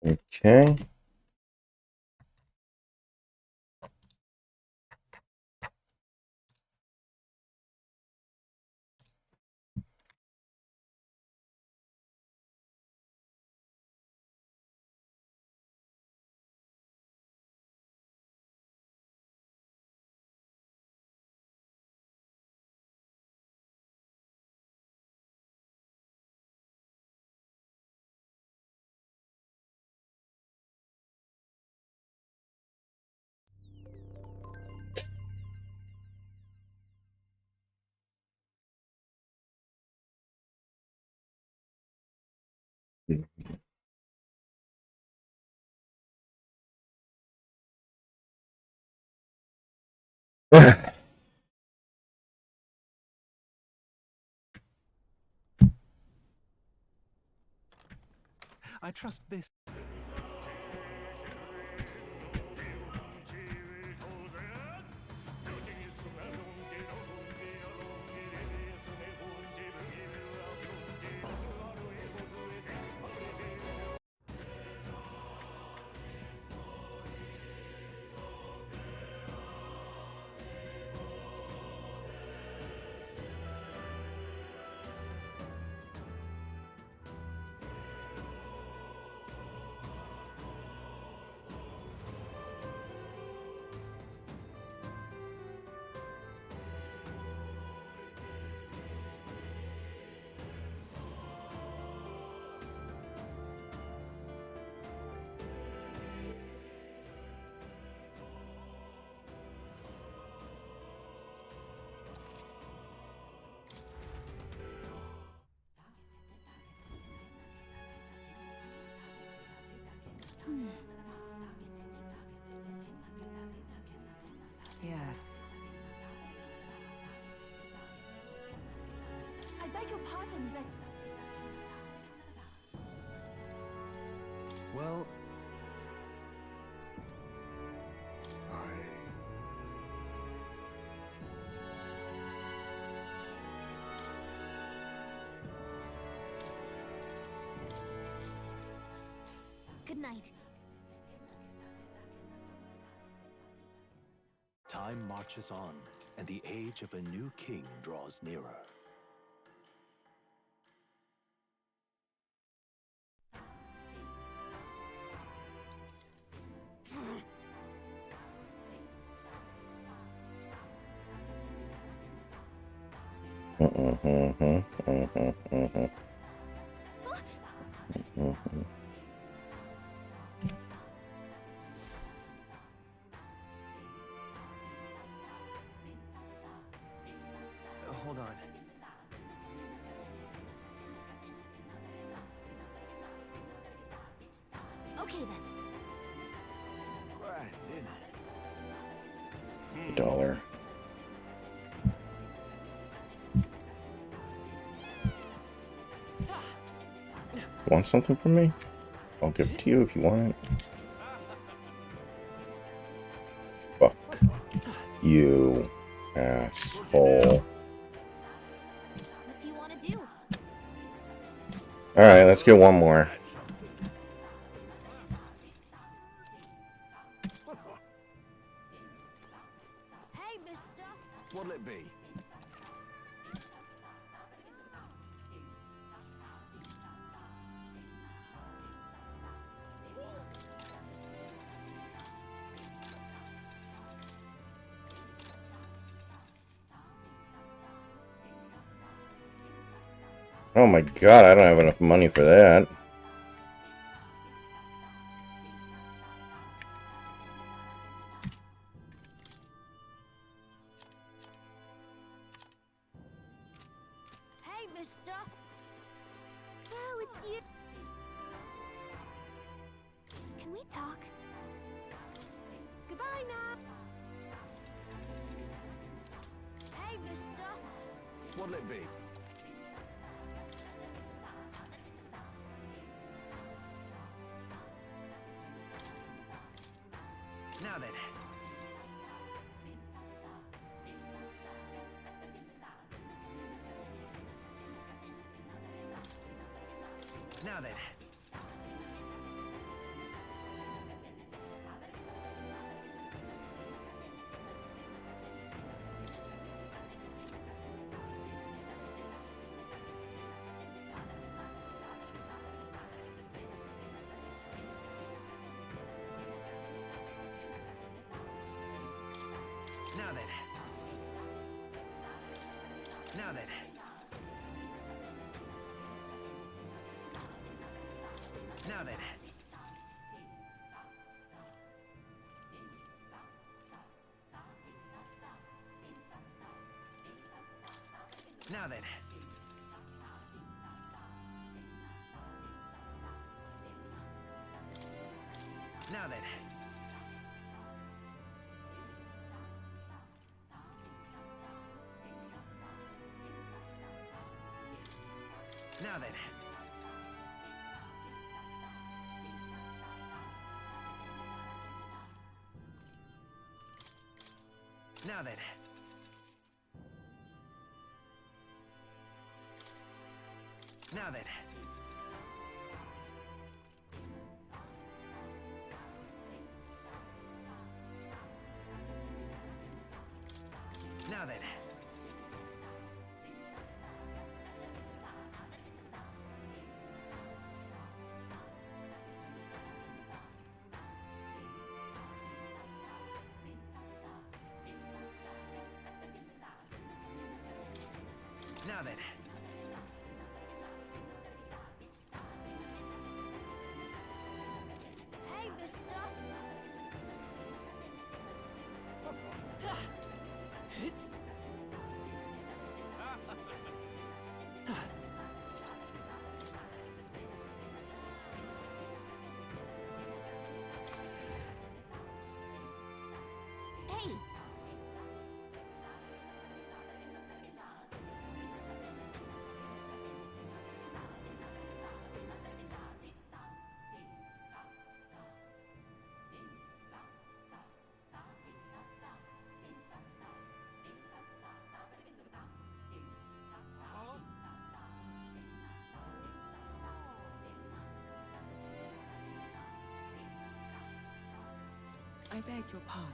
Okay. I trust this. Yes. I beg your pardon, but... Well, Good night. Time marches on, and the age of a new king draws nearer. hold on. Okay then. Right, dinner. $1. Want something from me? I'll give it to you if you want it. Fuck you, asshole. What do you want to do? Alright, let's get one more. Hey, mister! What'll it be? Oh my god, I don't have enough money for that. Hey, mister! Oh, it's you! Can we talk? Goodbye now! Hey, mister! What'll it be? Now then. Now then. Now then. Now then. Now then. Now then. Now then. Now then. Now then. Now then. Now then. Now then. Hey, mister. Hey. I beg your pardon.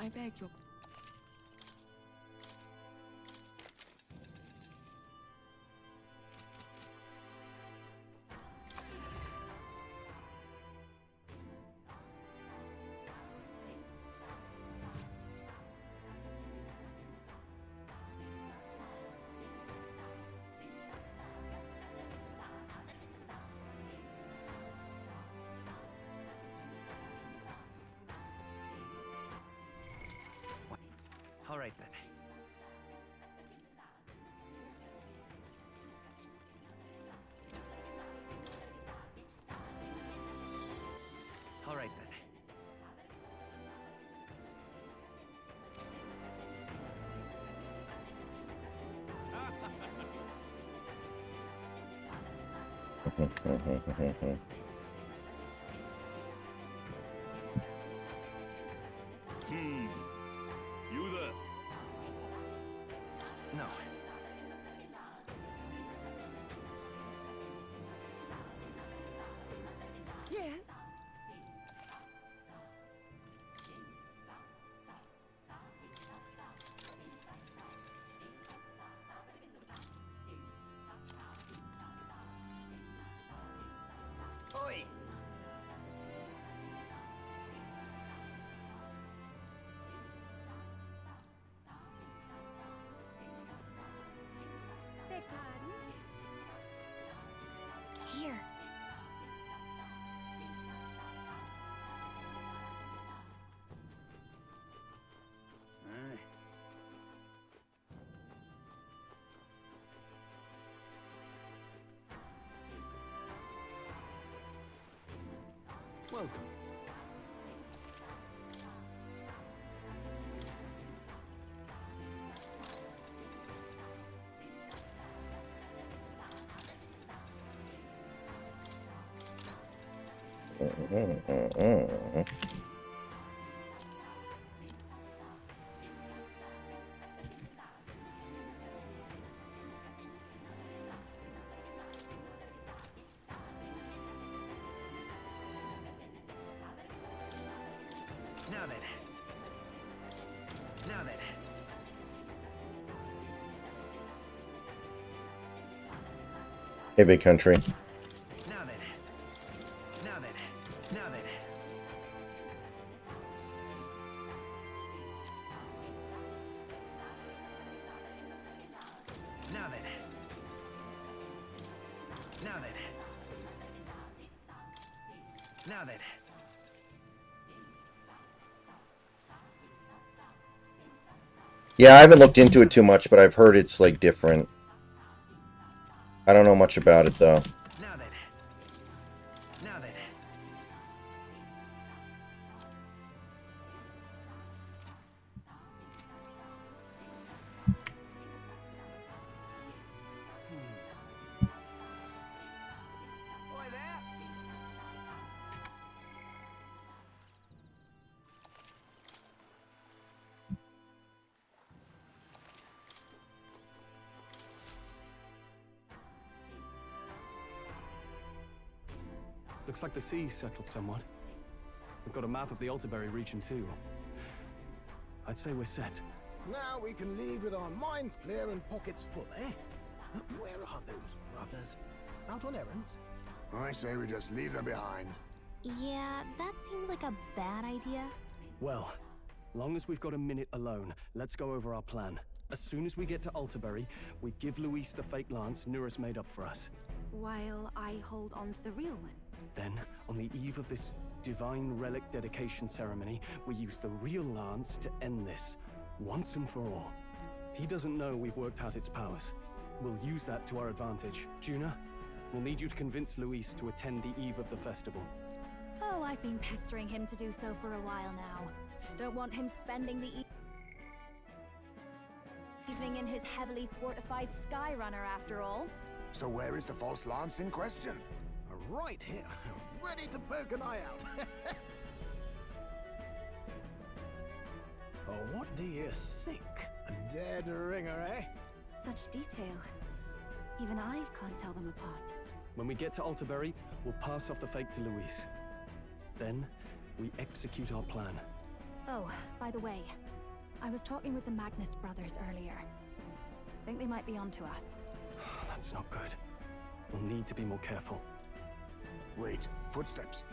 I beg your... All right then. All right then. You there? No. Yes? Oi! Here. Aye. Welcome. Now then. Now then. Hey, big country. Now then. Now then. Now then. Now then. Now then. Now then. Yeah, I haven't looked into it too much, but I've heard it's, like, different. I don't know much about it, though. Now then. Now then. Boy there. Looks like the sea's settled somewhat. We've got a map of the Altaberry region too. I'd say we're set. Now we can leave with our minds clear and pockets full, eh? Where are those brothers? Out on errands? I say we just leave them behind. Yeah, that seems like a bad idea. Well, long as we've got a minute alone, let's go over our plan. As soon as we get to Altaberry, we give Luis the fake lance Nuris made up for us. While I hold on to the real one. Then, on the eve of this divine relic dedication ceremony, we use the real lance to end this, once and for all. He doesn't know we've worked out its powers. We'll use that to our advantage. Juna, we'll need you to convince Luis to attend the eve of the festival. Oh, I've been pestering him to do so for a while now. Don't want him spending the evening in his heavily fortified Skyrunner after all. So where is the false lance in question? Right here, ready to poke an eye out. Oh, what do you think? A dead ringer, eh? Such detail. Even I can't tell them apart. When we get to Altaberry, we'll pass off the fake to Luis. Then, we execute our plan. Oh, by the way, I was talking with the Magnus brothers earlier. Think they might be onto us. That's not good. We'll need to be more careful. Wait, footsteps.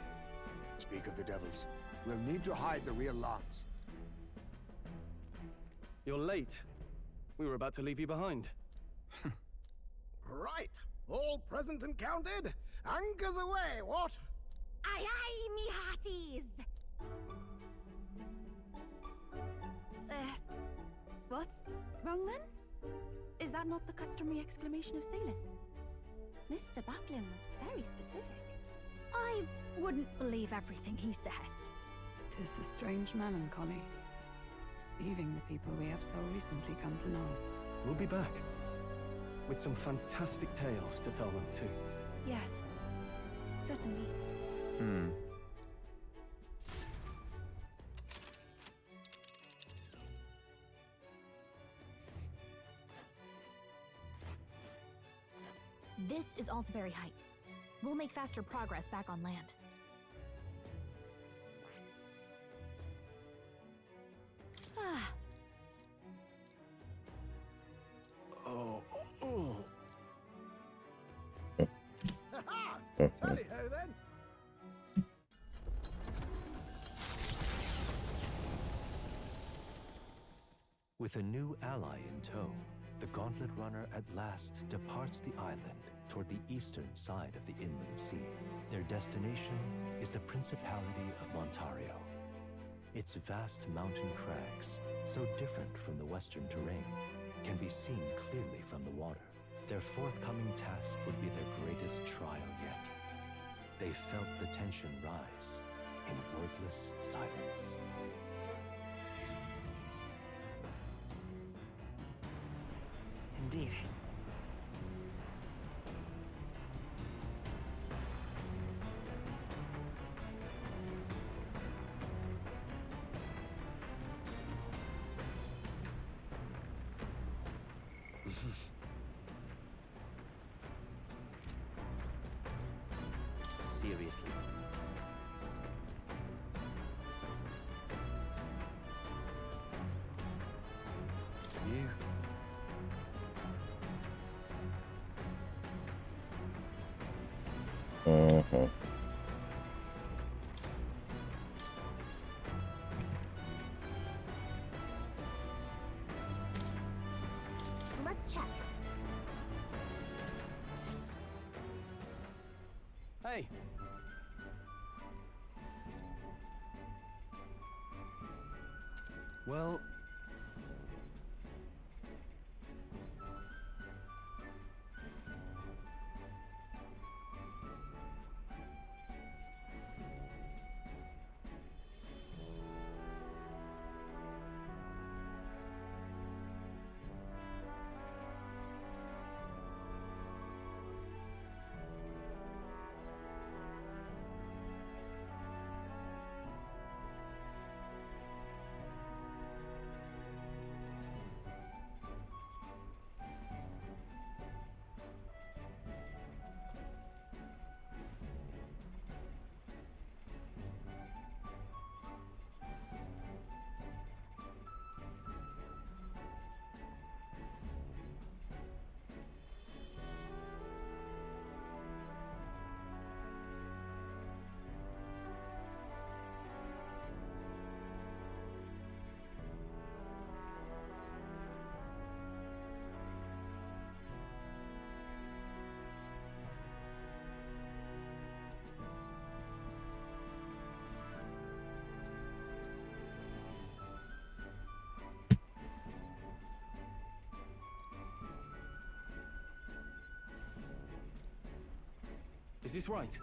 Speak of the devils. We'll need to hide the real lance. You're late. We were about to leave you behind. Right, all present and counted. Anchors away, what? Aye aye, me hearties! What's wrong then? Is that not the customary exclamation of sailors? Mr. Buckland was very specific. I wouldn't believe everything he says. 'Tis a strange melancholy, leaving the people we have so recently come to know. We'll be back. With some fantastic tales to tell them too. Yes, certainly. This is Altaberry Heights. We'll make faster progress back on land. Ah. Ha-ha! Tally-ho then! With a new ally in tow, the Gauntlet Runner at last departs the island toward the eastern side of the inland sea. Their destination is the Principality of Montario. Its vast mountain crags, so different from the western terrain, can be seen clearly from the water. Their forthcoming task would be their greatest trial yet. They felt the tension rise in wordless silence. Indeed. Seriously. You. Mm-hmm. Let's check. Hey! Well... Is this right?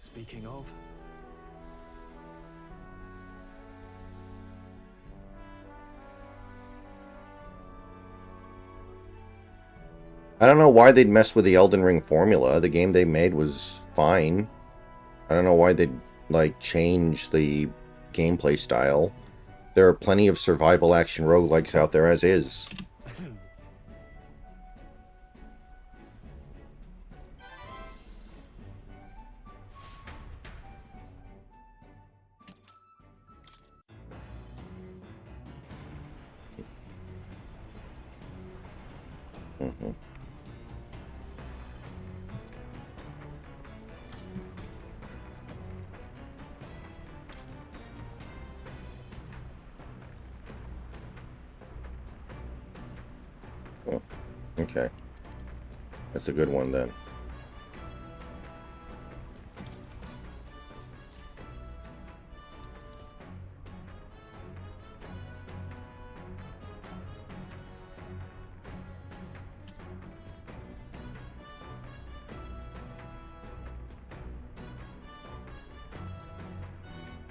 Speaking of... I don't know why they'd mess with the Elden Ring formula. The game they made was fine. I don't know why they'd, like, change the gameplay style. There are plenty of survival action roguelikes out there as is. Mm-hmm. Oh, okay. That's a good one then.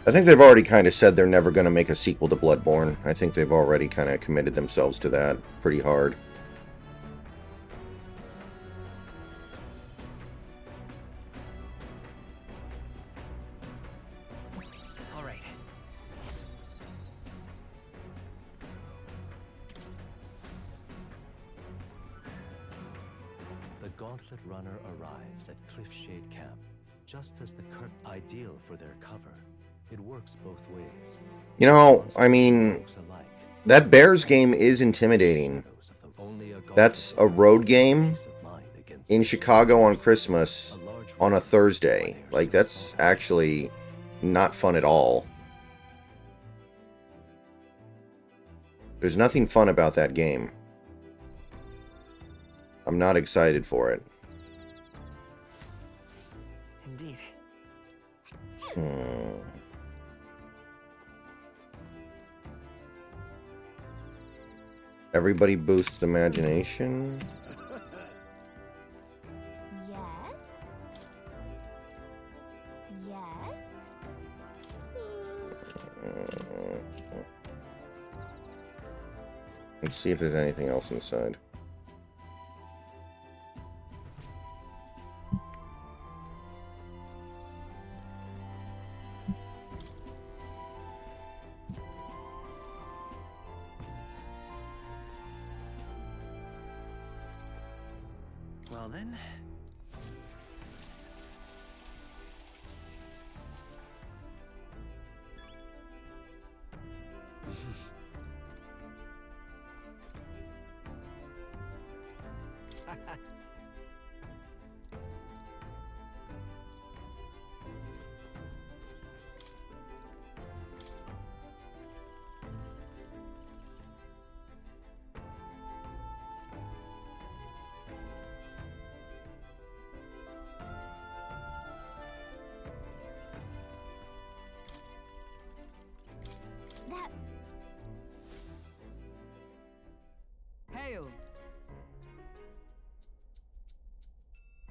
I think they've already kind of said they're never going to make a sequel to Bloodborne. I think they've already kind of committed themselves to that pretty hard. All right. The Gauntlet Runner arrives at Cliffshade Camp, just as the current ideal for their cover. It works both ways. You know, I mean, that Bears game is intimidating. That's a road game in Chicago on Christmas on a Thursday. Like, that's actually not fun at all. There's nothing fun about that game. I'm not excited for it. Indeed. Everybody boosts imagination. Yes. Yes. Let's see if there's anything else inside. Well then.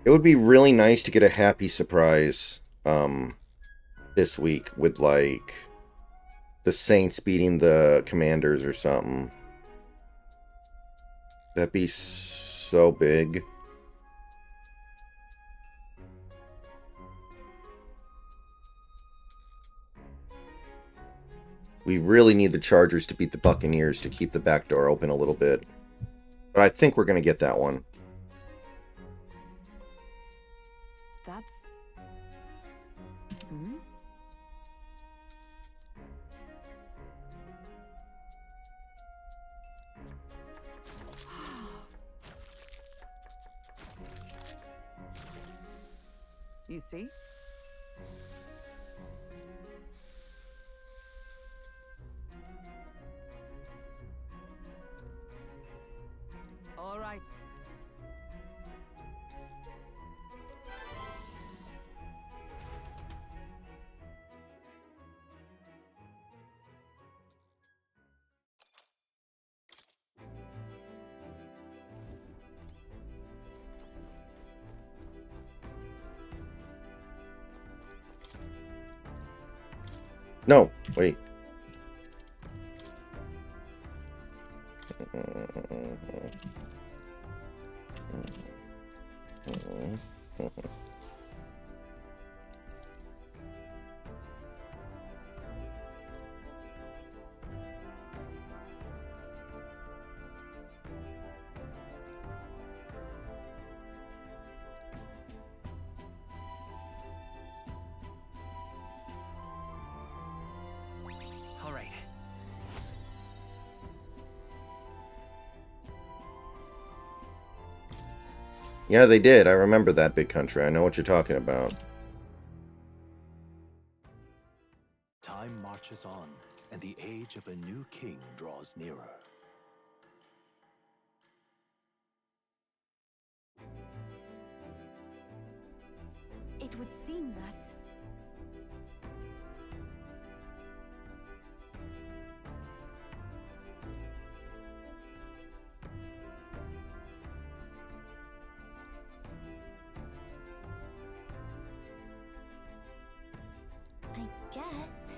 It would be really nice to get a happy surprise this week with, like, the Saints beating the Commanders or something. That'd be so big. We really need the Chargers to beat the Buccaneers to keep the back door open a little bit. But I think we're going to get that one. That's... Hmm? You see? All right. No, wait. All right. Yeah, they did. I remember that, Big Country. I know what you're talking about. Time marches on, and the age of a new king draws nearer. It would seem that... I guess.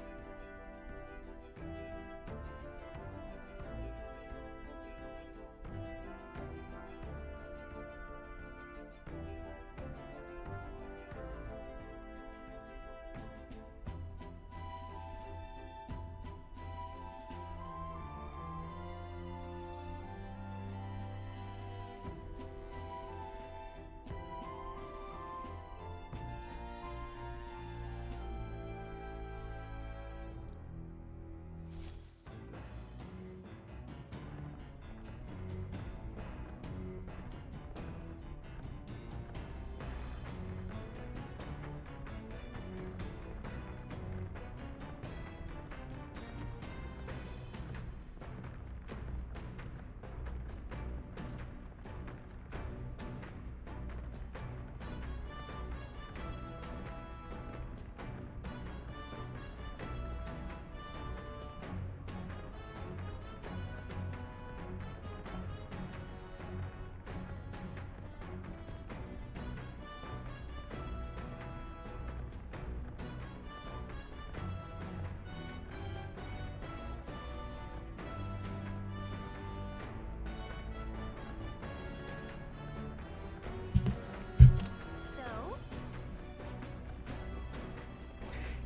So?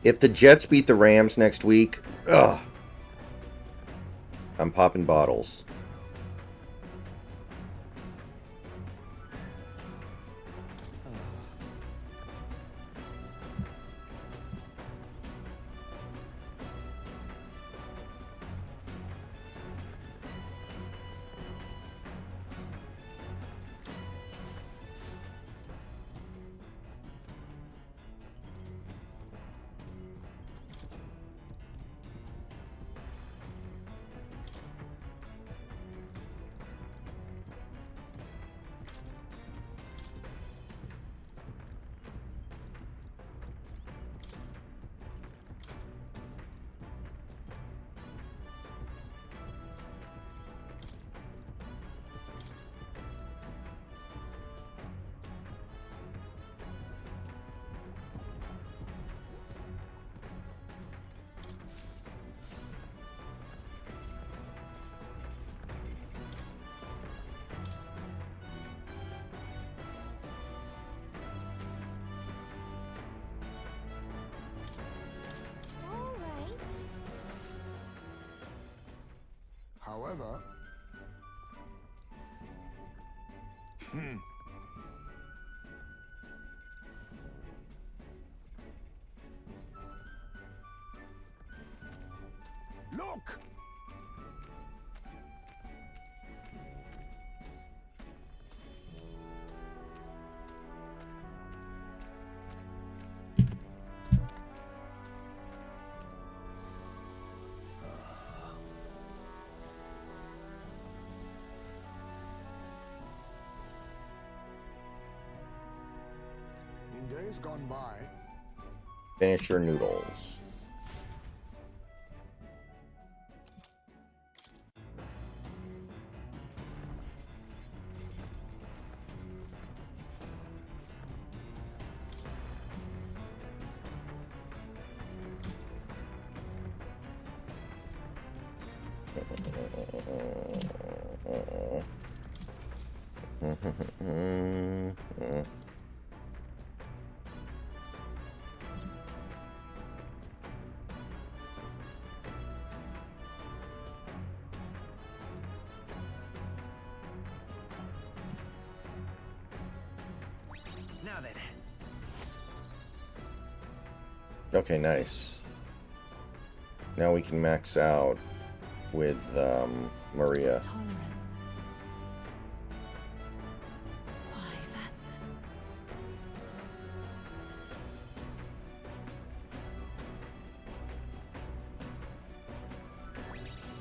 If the Jets beat the Rams next week, ugh, I'm popping bottles. However... Look! In days gone by, Finish your noodles. Now then. Okay, nice. Now we can max out with Maria. Tolerance. Why, that's...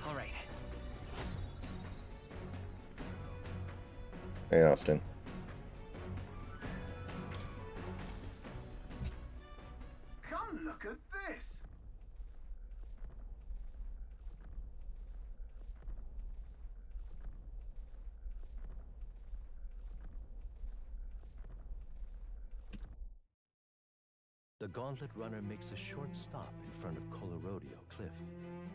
All right. Hey, Austin. Come look at this! The Gauntlet Runner makes a short stop in front of Colorodeo Cliff,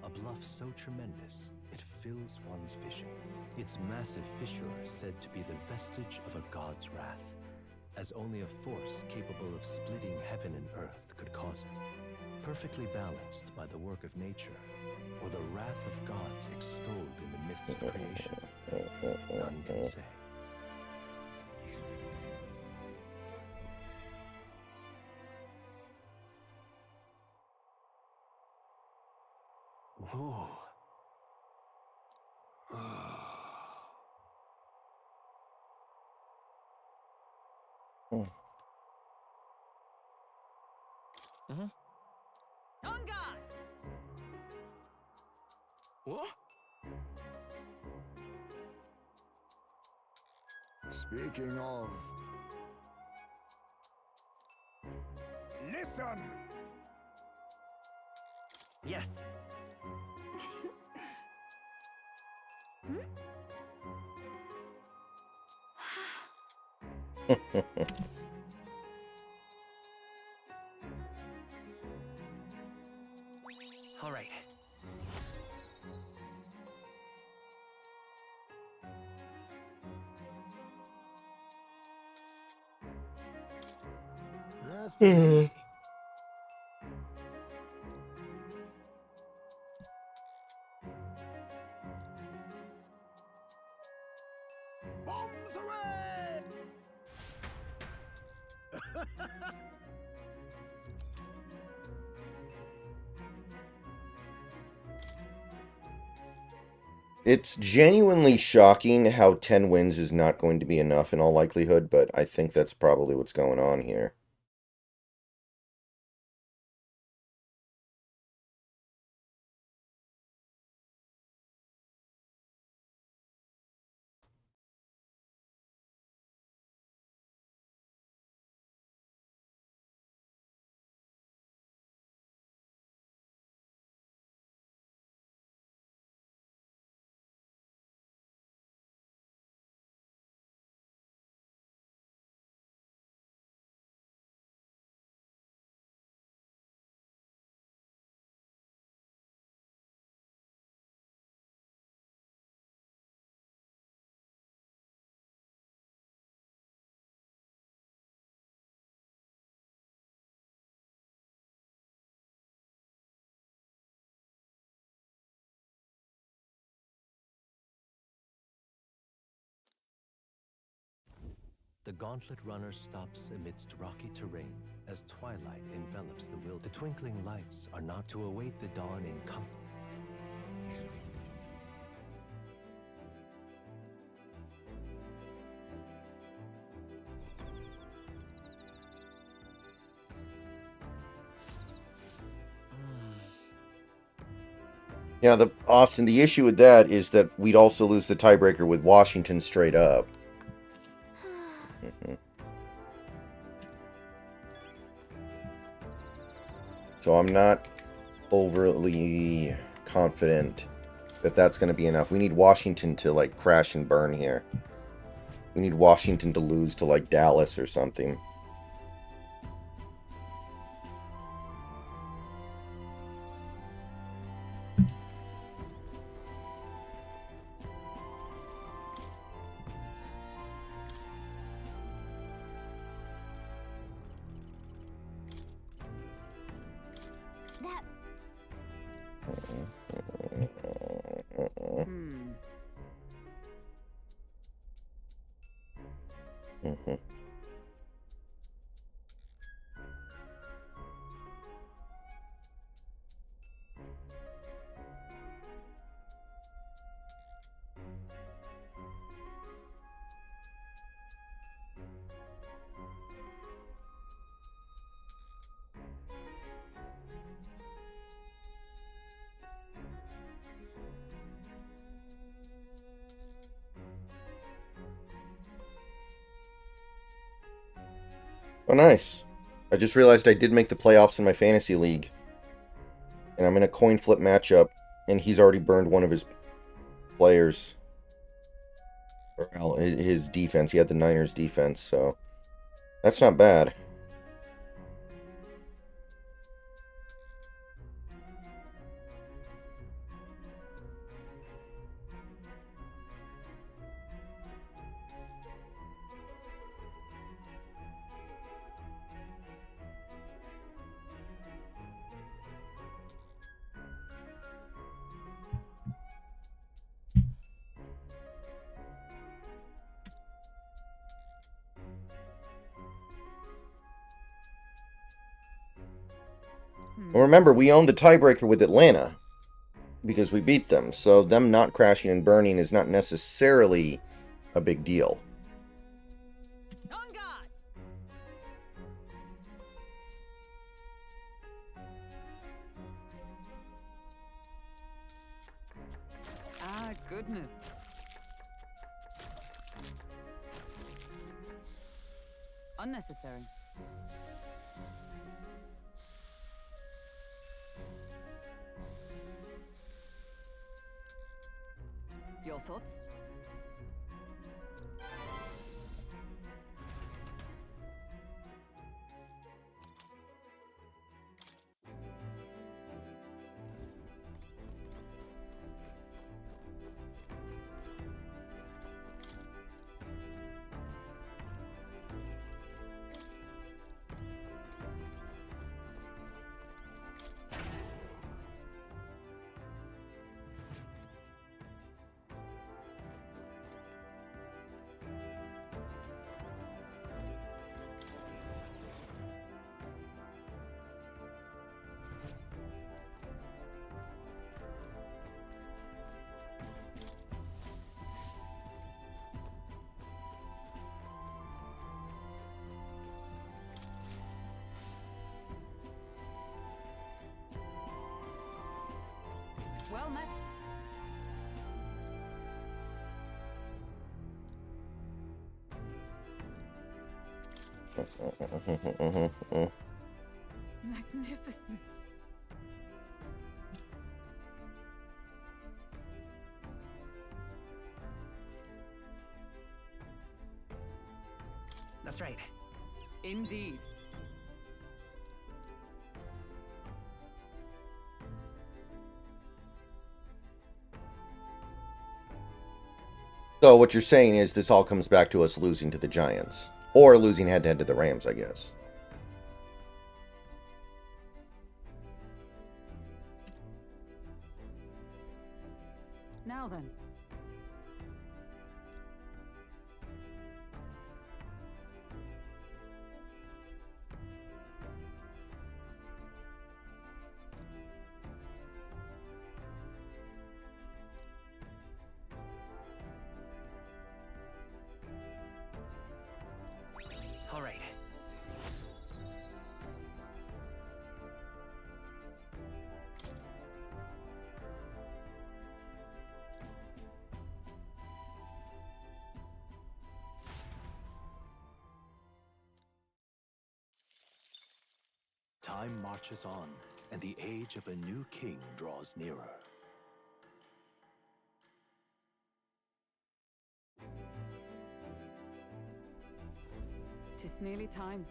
a bluff so tremendous it fills one's vision. Its massive fissure is said to be the vestige of a god's wrath, as only a force capable of splitting heaven and earth could cause it. Perfectly balanced by the work of nature, or the wrath of gods extolled in the myths of creation, none can say. Whoa. On guard! What? speaking of... Listen! Yes. All right. That's funny. Bombs away! It's genuinely shocking how 10 wins is not going to be enough in all likelihood, but I think that's probably what's going on here. The Gauntlet Runner stops amidst rocky terrain as twilight envelops the wilderness. The twinkling lights are not to await the dawn in comfort. Yeah, Austin, the issue with that is that we'd also lose the tiebreaker with Washington straight up. So I'm not overly confident that that's going to be enough. We need Washington to, like, crash and burn here. We need Washington to lose to, like, Dallas or something. Oh, nice. I just realized I did make the playoffs in my fantasy league. And I'm in a coin flip matchup, and he's already burned one of his players. Or his defense. He had the Niners defense, so that's not bad. Well, remember, we owned the tiebreaker with Atlanta because we beat them, so them not crashing and burning is not necessarily a big deal. On guard! Ah, goodness. Unnecessary. Your thoughts? Well met. Magnificent. That's right. Indeed. So what you're saying is this all comes back to us losing to the Giants. Or losing head-to-head to the Rams, I guess. Now then. Time marches on, and the age of a new king draws nearer. Tis nearly time.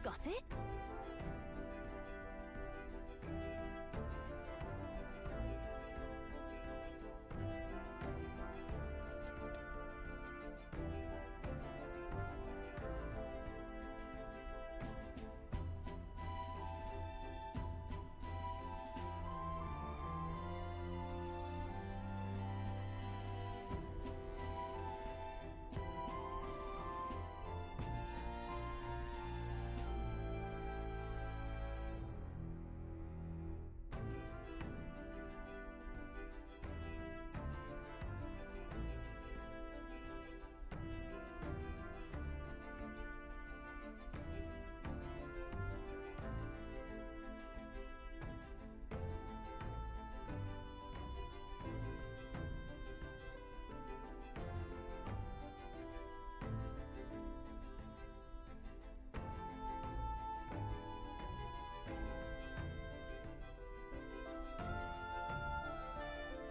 Got it?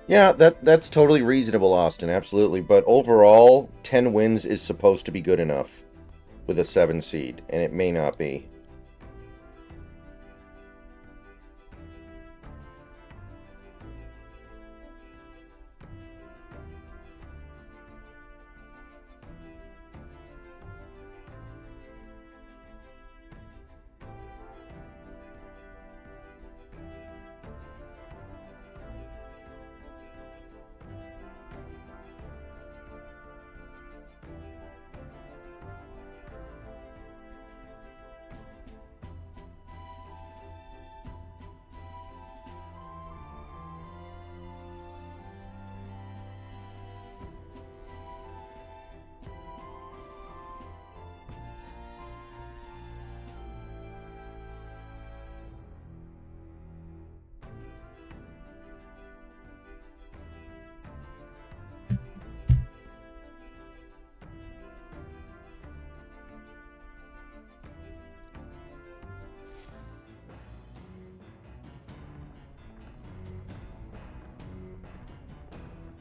Yeah, that's totally reasonable, Austin, absolutely. But overall, 10 wins is supposed to be good enough with a 7 seed, and it may not be.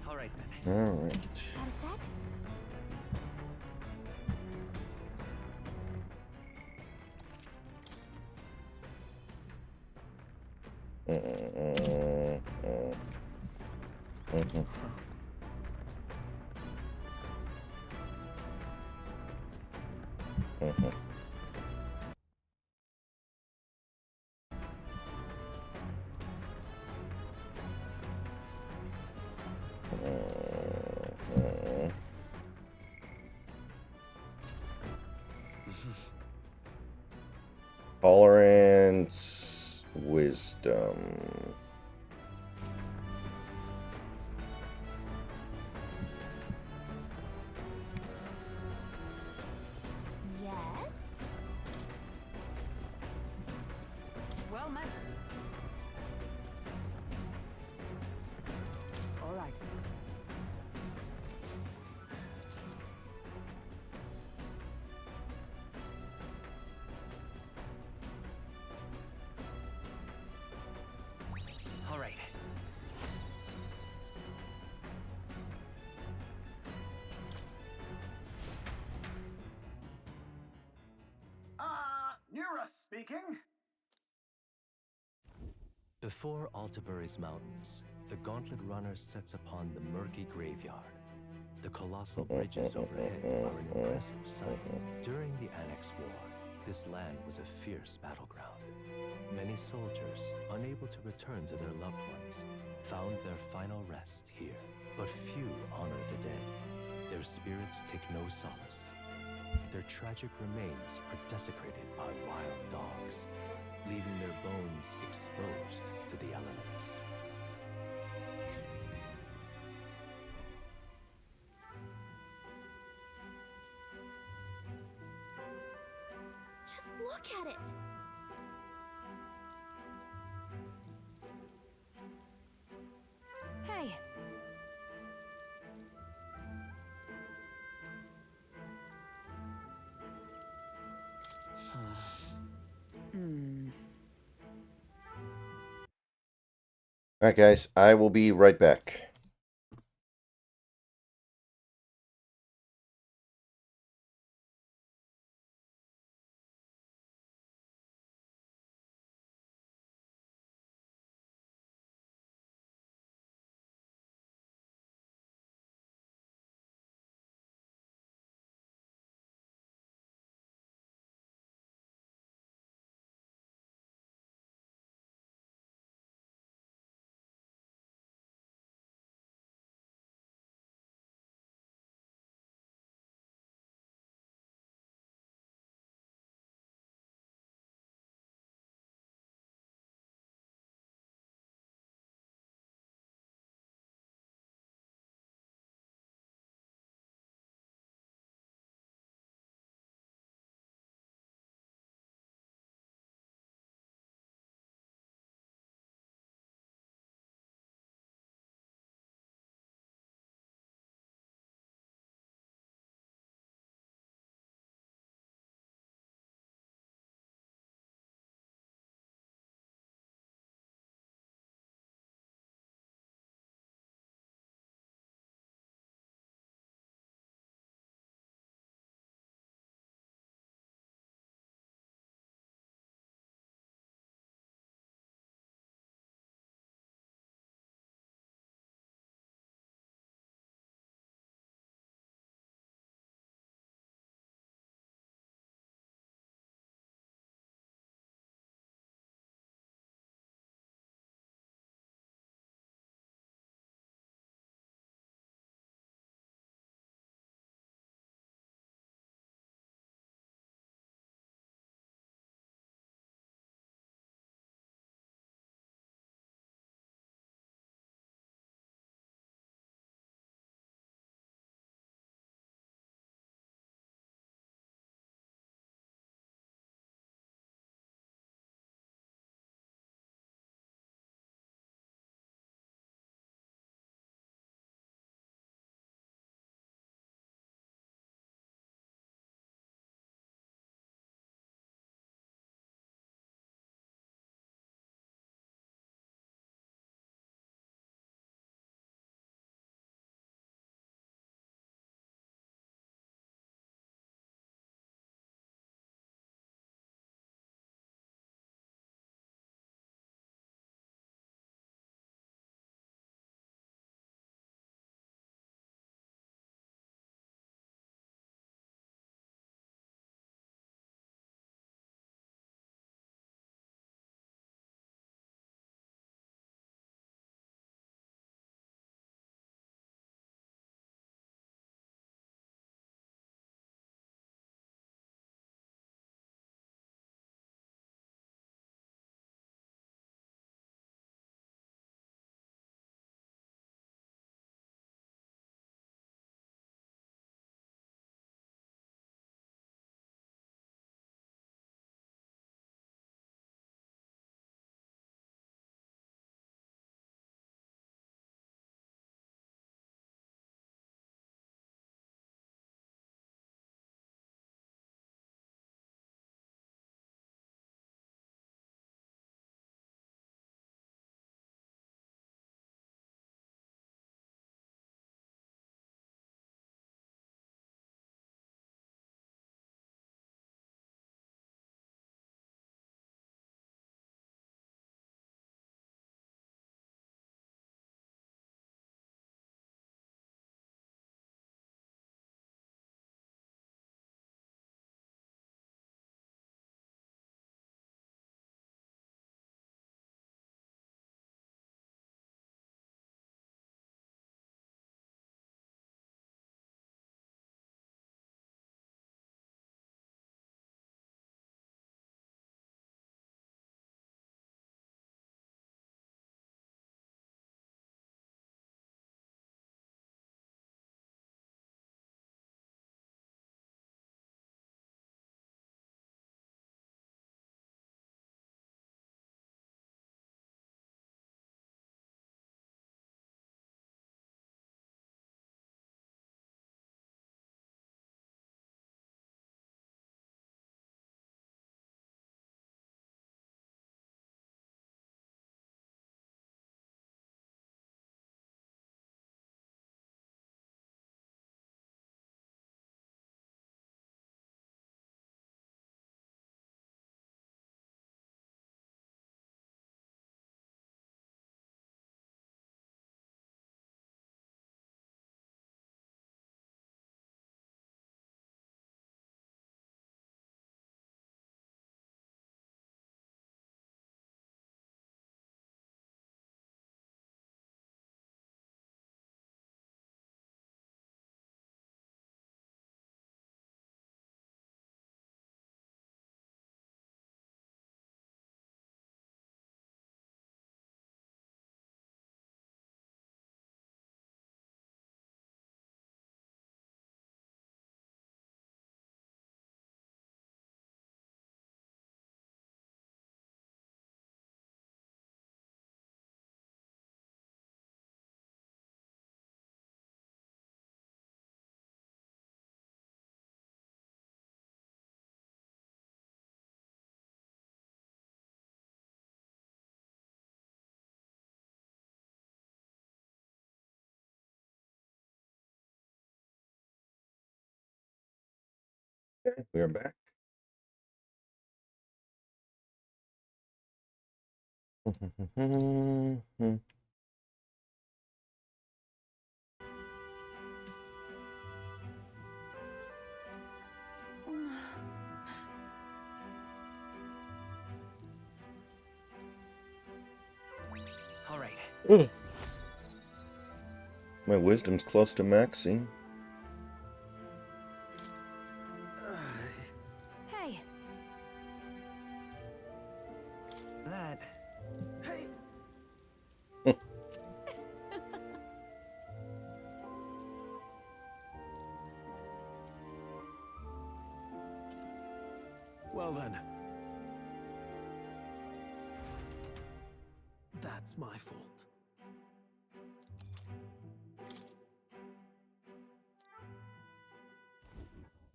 All right then. All right. Got a sec? Tolerance, wisdom. Yes. Well met. All right. All right. Nura speaking. Before Altabury's mountains, the Gauntlet Runner sets upon the murky graveyard. The colossal bridges overhead are an impressive sight. During the Annex War, this land was a fierce battleground. Many soldiers, unable to return to their loved ones, found their final rest here. But few honor the dead. Their spirits take no solace. Their tragic remains are desecrated by wild dogs, leaving their bones exposed to the elements. Just look at it. Alright, guys, I will be right back. Okay, we are back. All right. My wisdom's close to maxing. Hey, That. Hey, Well then, that's my fault.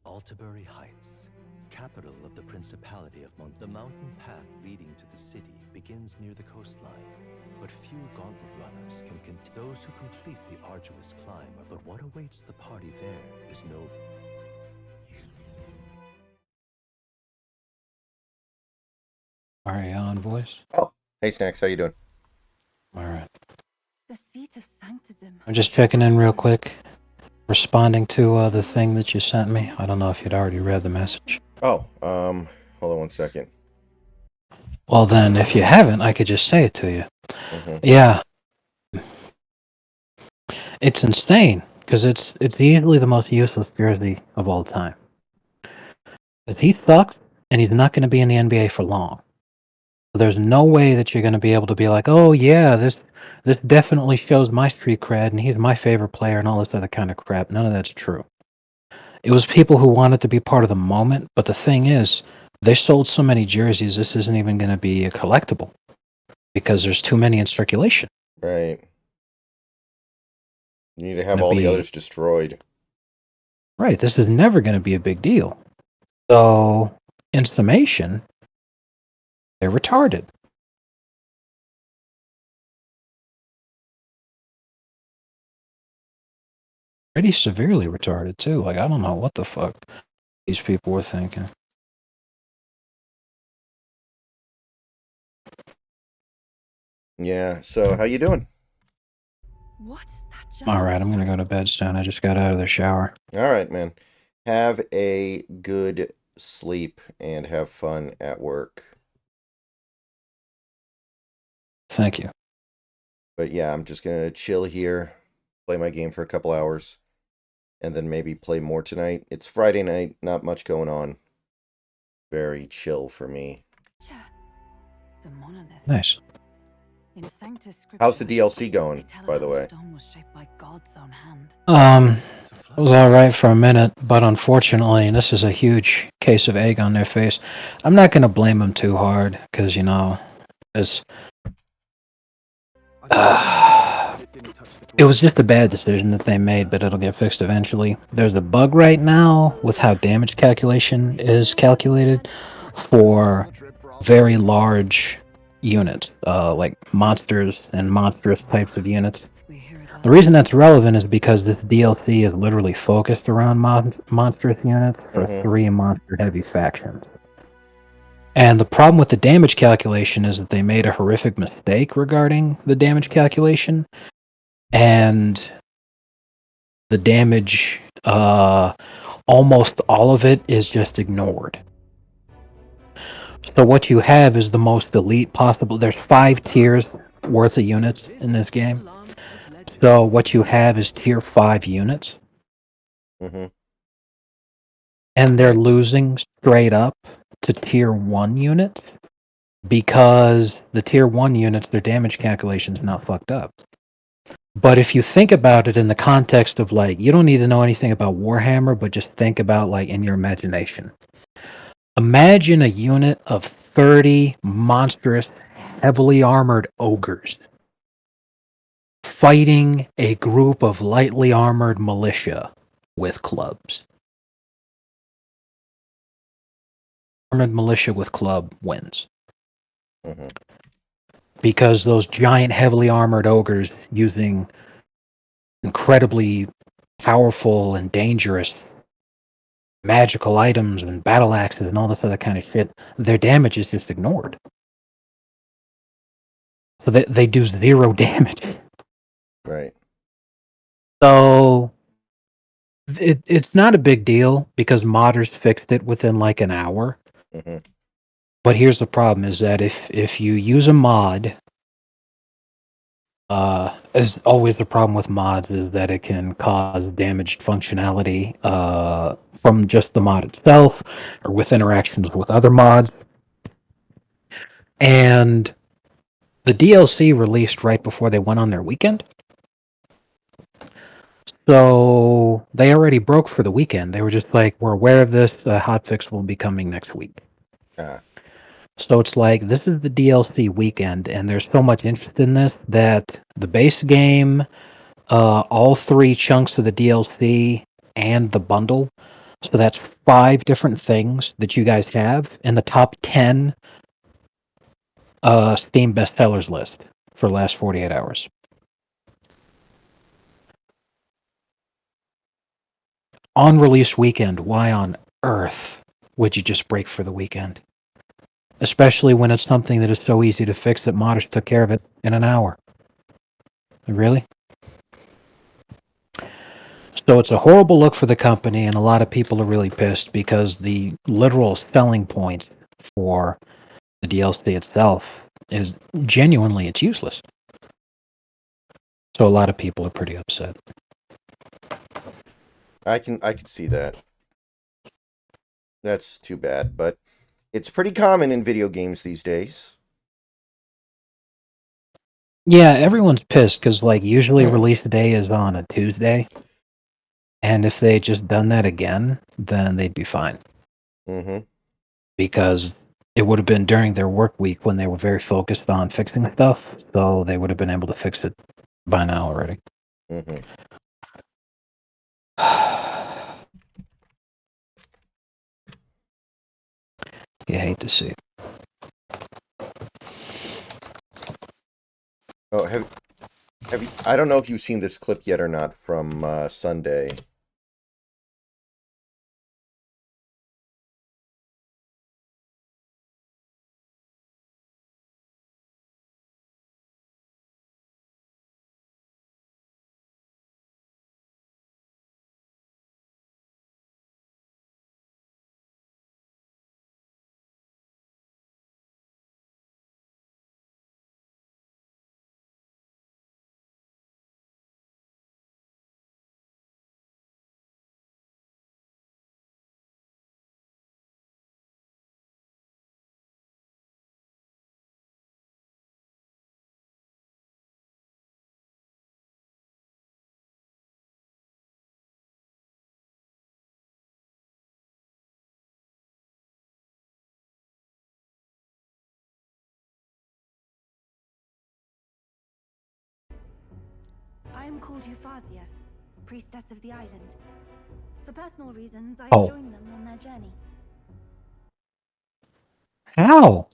Altabury Heights, capital of the Principality of Mont. The mountain path leading to the city begins near the coastline, but few gauntlet runners can those who complete the arduous climb. But what awaits the party there is no. Are you on, voice? Oh, hey Snacks, how you doing? All right. The seat of sanctism. I'm just checking in real quick, responding to the thing that you sent me. I don't know if you'd already read the message. Oh, hold on one second. Well, then, if you haven't, I could just say it to you. Mm-hmm. Yeah. It's insane, because it's easily the most useless jersey of all time. Because he sucks, and he's not going to be in the NBA for long. There's no way that you're going to be able to be like, oh yeah, this definitely shows my street cred, and he's my favorite player, and all this other kind of crap. None of that's true. It was people who wanted to be part of the moment, but the thing is, they sold so many jerseys, this isn't even going to be a collectible, because there's too many in circulation. Right. You need to have all the others destroyed. Right, this is never going to be a big deal. So, in summation, they're retarded. Pretty severely retarded, too. Like, I don't know what the fuck these people were thinking. Yeah, so how you doing? What is that giant? Alright, I'm gonna go to bed soon. I just got out of the shower. Alright, man. Have a good sleep and have fun at work. Thank you. But yeah, I'm just gonna chill here, play my game for a couple hours, and then maybe play more tonight. It's Friday night, not much going on. Very chill for me. The monolith. Nice. In Sanctus How's the Scriptura, DLC going, they tell by us the way? stone was shaped by God's own hand. It was alright for a minute, but unfortunately, and this is a huge case of egg on their face, I'm not gonna blame them too hard, because, you know, it's... it was just a bad decision that they made, but it'll get fixed eventually. There's a bug right now with how damage calculation is calculated for very large units, like monsters and monstrous types of units. The reason that's relevant is because this DLC is literally focused around monstrous units for 3 monster-heavy factions. And the problem with the damage calculation is that they made a horrific mistake regarding the damage calculation, and the damage, almost all of it is just ignored. So what you have is the most elite possible. There's 5 tiers worth of units in this game. So what you have is tier 5 units. And they're losing straight up to tier 1 units because the tier 1 units, their damage calculation's not fucked up. But if you think about it in the context of, like, you don't need to know anything about Warhammer, but just think about, like, in your imagination. Imagine a unit of 30 monstrous, heavily armored ogres fighting a group of lightly armored militia with clubs. Armored militia with club wins. Because those giant, heavily armored ogres using incredibly powerful and dangerous magical items and battle axes and all this other kind of shit, their damage is just ignored. So they do 0 damage. Right. So it's not a big deal because modders fixed it within like an hour. Mm-hmm. But here's the problem: is that if you use a mod, as always, the problem with mods is that it can cause damaged functionality from just the mod itself, or with interactions with other mods. And the DLC released right before they went on their weekend. So they already broke for the weekend. They were just like, we're aware of this, hotfix will be coming next week. So it's like, this is the DLC weekend, and there's so much interest in this that the base game, all 3 chunks of the DLC, and the bundle, so that's 5 different things that you guys have in the top 10 Steam bestsellers list for the last 48 hours. On release weekend, why on earth would you just break for the weekend? Especially when it's something that is so easy to fix that modders took care of it in an hour. Really? So it's a horrible look for the company, and a lot of people are really pissed because the literal selling point for the DLC itself is genuinely it's useless. So a lot of people are pretty upset. I can see that. That's too bad, but it's pretty common in video games these days. Yeah, everyone's pissed because like usually release day is on a Tuesday, and if they had just done that again, then they'd be fine. Mm-hmm. Because it would have been during their work week when they were very focused on fixing stuff, so they would have been able to fix it by now already. Mm-hmm. You hate to see it. Oh, have you? I don't know if you've seen this clip yet or not from Sunday. I am called Euphazia, priestess of the island. For personal reasons, I Oh. joined them on their journey. How?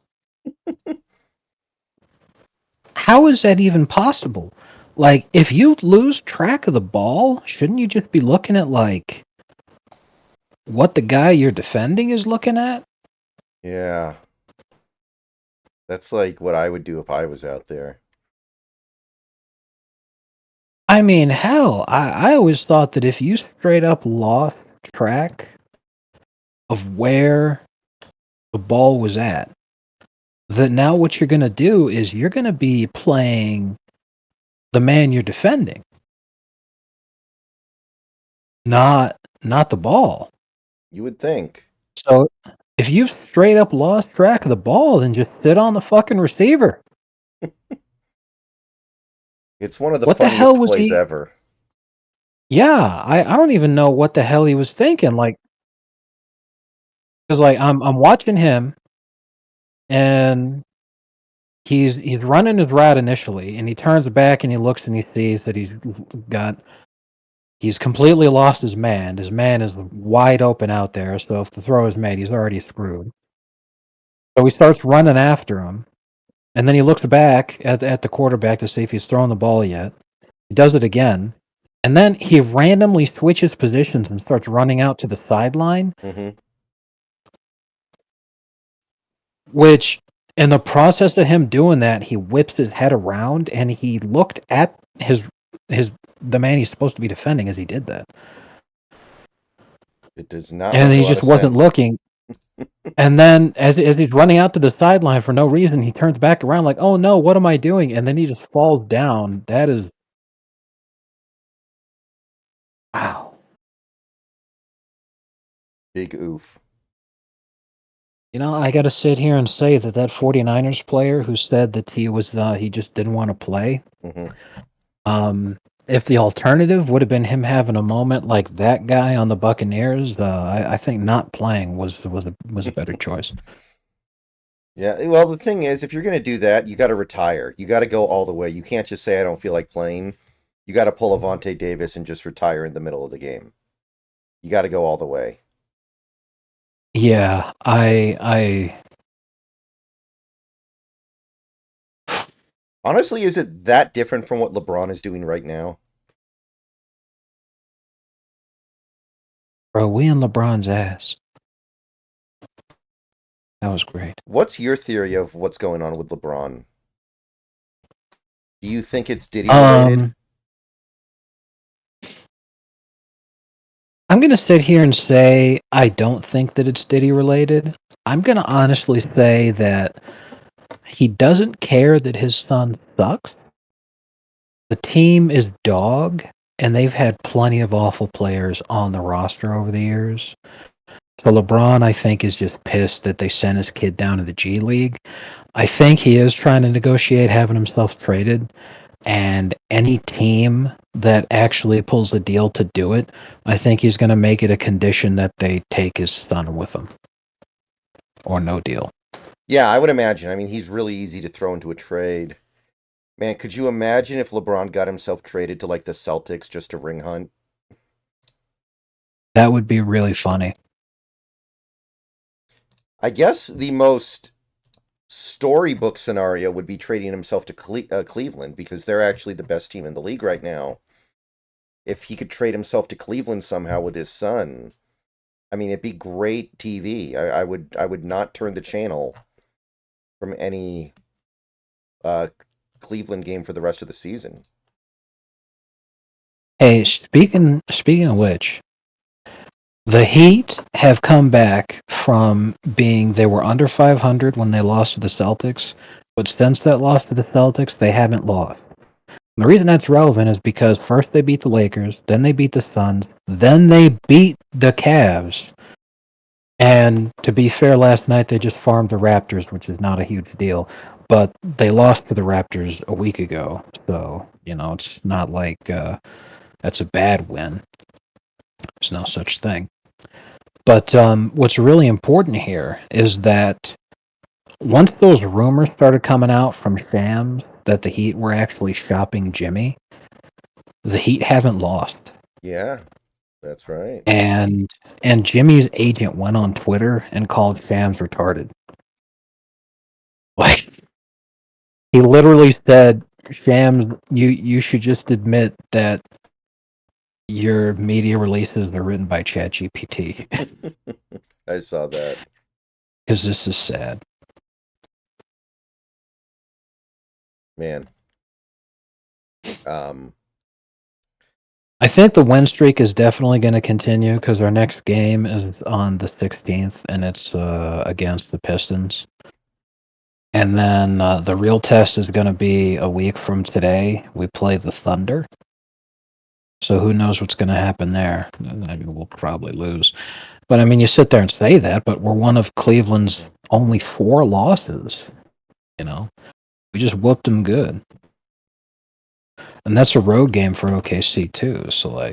How is that even possible? Like, if you lose track of the ball, shouldn't you just be looking at, like, what the guy you're defending is looking at? Yeah. That's like what I would do if I was out there. I mean, hell, I always thought that if you straight up lost track of where the ball was at, that now what you're going to do is you're going to be playing the man you're defending, not the ball. You would think. So if you've straight up lost track of the ball, then just sit on the fucking receiver. It's one of the What the funniest hell was plays he? ever. Yeah, I don't even know what the hell he was thinking. Like, because like I'm watching him, and he's running his route initially, and he turns back and he looks and he sees that he's completely lost his man. His man is wide open out there, so if the throw is made, he's already screwed. So he starts running after him, and then he looks back at the quarterback to see if he's thrown the ball yet. He does it again, And then he randomly switches positions and starts running out to the sideline, which in the process of him doing that, he whips his head around and he looked at the man he's supposed to be defending as he did that. It does not And make a he lot just of wasn't sense. looking. And then as he's running out to the sideline for no reason, he turns back around like, "Oh no, what am I doing?" And then he just falls down. That is wow. Big oof. You know, I got to sit here and say that 49ers player who said that he just didn't want to play. If the alternative would have been him having a moment like that guy on the Buccaneers, I think not playing was a better choice. Yeah, well, the thing is, if you're going to do that, you got to retire. You got to go all the way. You can't just say, I don't feel like playing. You got to pull Avante Davis and just retire in the middle of the game. You got to go all the way. Yeah, Honestly, is it that different from what LeBron is doing right now? Bro, we in LeBron's ass. That was great. What's your theory of what's going on with LeBron? Do you think it's Diddy related? I'm gonna sit here and say I don't think that it's Diddy related. I'm gonna honestly say that he doesn't care that his son sucks. The team is dog, and they've had plenty of awful players on the roster over the years. So LeBron, I think, is just pissed that they sent his kid down to the G League. I think he is trying to negotiate having himself traded, and any team that actually pulls a deal to do it, I think he's going to make it a condition that they take his son with them, or no deal. Yeah, I would imagine. I mean, he's really easy to throw into a trade. Man, could you imagine if LeBron got himself traded to like the Celtics just to ring hunt? That would be really funny. I guess the most storybook scenario would be trading himself to Cleveland because they're actually the best team in the league right now. If he could trade himself to Cleveland somehow with his son, I mean, it'd be great TV. I would not turn the channel from any Cleveland game for the rest of the season. Hey, speaking of which, the Heat have come back from being they were under 500 when they lost to the Celtics, but since that loss to the Celtics, they haven't lost. The reason that's relevant is because first they beat the Lakers, then they beat the Suns, then they beat the Cavs. And to be fair, last night they just farmed the Raptors, which is not a huge deal. But they lost to the Raptors a week ago, so it's not like that's a bad win. There's no such thing. But what's really important here is that once those rumors started coming out from Shams that the Heat were actually shopping Jimmy, the Heat haven't lost. Yeah, that's right. And Jimmy's agent went on Twitter and called Shams retarded. Like he literally said, Shams, you should just admit that your media releases are written by ChatGPT. I saw that. Because this is sad. Man. I think the win streak is definitely going to continue because our next game is on the 16th, and it's against the Pistons. And then the real test is going to be a week from today. We play the Thunder. So who knows what's going to happen there? I mean, we'll probably lose. But I mean, you sit there and say that, but we're one of Cleveland's only 4 losses. We just whooped them good. And that's a road game for OKC too. So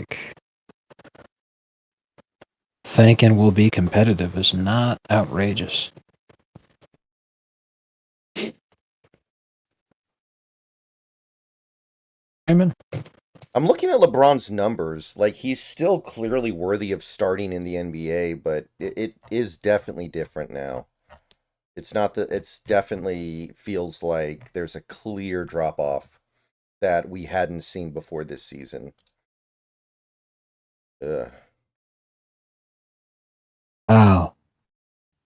thinking we'll be competitive is not outrageous. Raymond? I'm looking at LeBron's numbers. Like, he's still clearly worthy of starting in the NBA, but it is definitely different now. It's not that it's definitely feels like there's a clear drop off that we hadn't seen before this season. Ugh. Wow.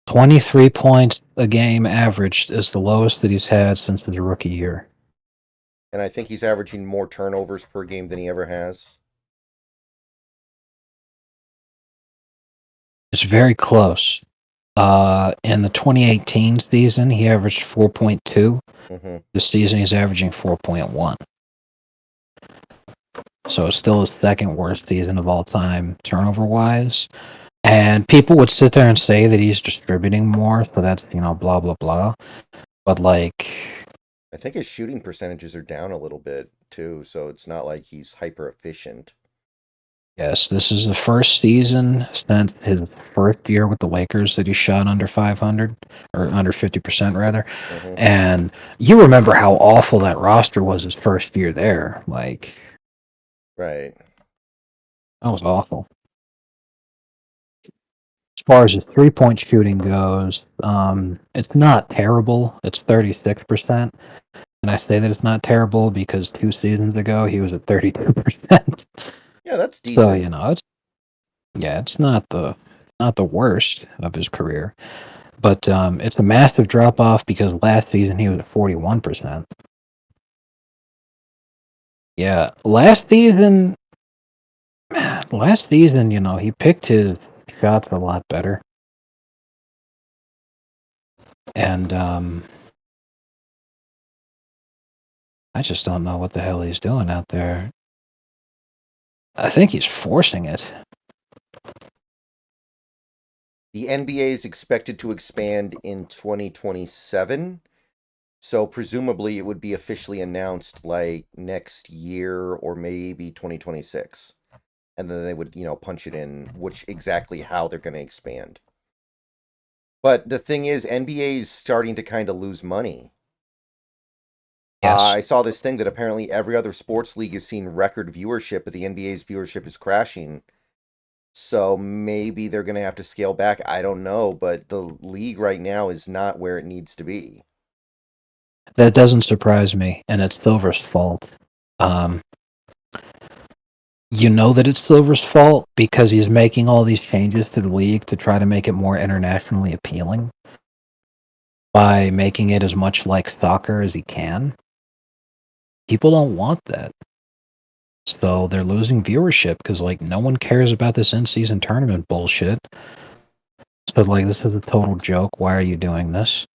23 points a game averaged is the lowest that he's had since his rookie year. And I think he's averaging more turnovers per game than he ever has. It's very close. In the 2018 season, he averaged 4.2. Mm-hmm. This season, he's averaging 4.1. So it's still his second worst season of all time, turnover-wise. And people would sit there and say that he's distributing more, so that's, blah, blah, blah. But, I think his shooting percentages are down a little bit, too, so it's not like he's hyper efficient. yes, this is the first season since his first year with the Lakers that he shot under 500, or under 50%, rather. Mm-hmm. And you remember how awful that roster was his first year there. Right. That was awful. As far as his three-point shooting goes, it's not terrible. It's 36%. And I say that it's not terrible because 2 seasons ago he was at 32%. Yeah, that's decent. So, it's not the worst of his career. But it's a massive drop-off because last season he was at 41%. Yeah, last season, he picked his shots a lot better. And I just don't know what the hell he's doing out there. I think he's forcing it. The NBA is expected to expand in 2027, so presumably it would be officially announced like next year or maybe 2026. And then they would, punch it in exactly how they're going to expand. But the thing is, NBA is starting to kind of lose money. Yes. I saw this thing that apparently every other sports league is seeing record viewership, but the NBA's viewership is crashing. So maybe they're going to have to scale back. I don't know, but the league right now is not where it needs to be. That doesn't surprise me, and it's Silver's fault. You know that it's Silver's fault because he's making all these changes to the league to try to make it more internationally appealing by making it as much like soccer as he can. People don't want that. So they're losing viewership because, no one cares about this in-season tournament bullshit. So, this is a total joke. Why are you doing this?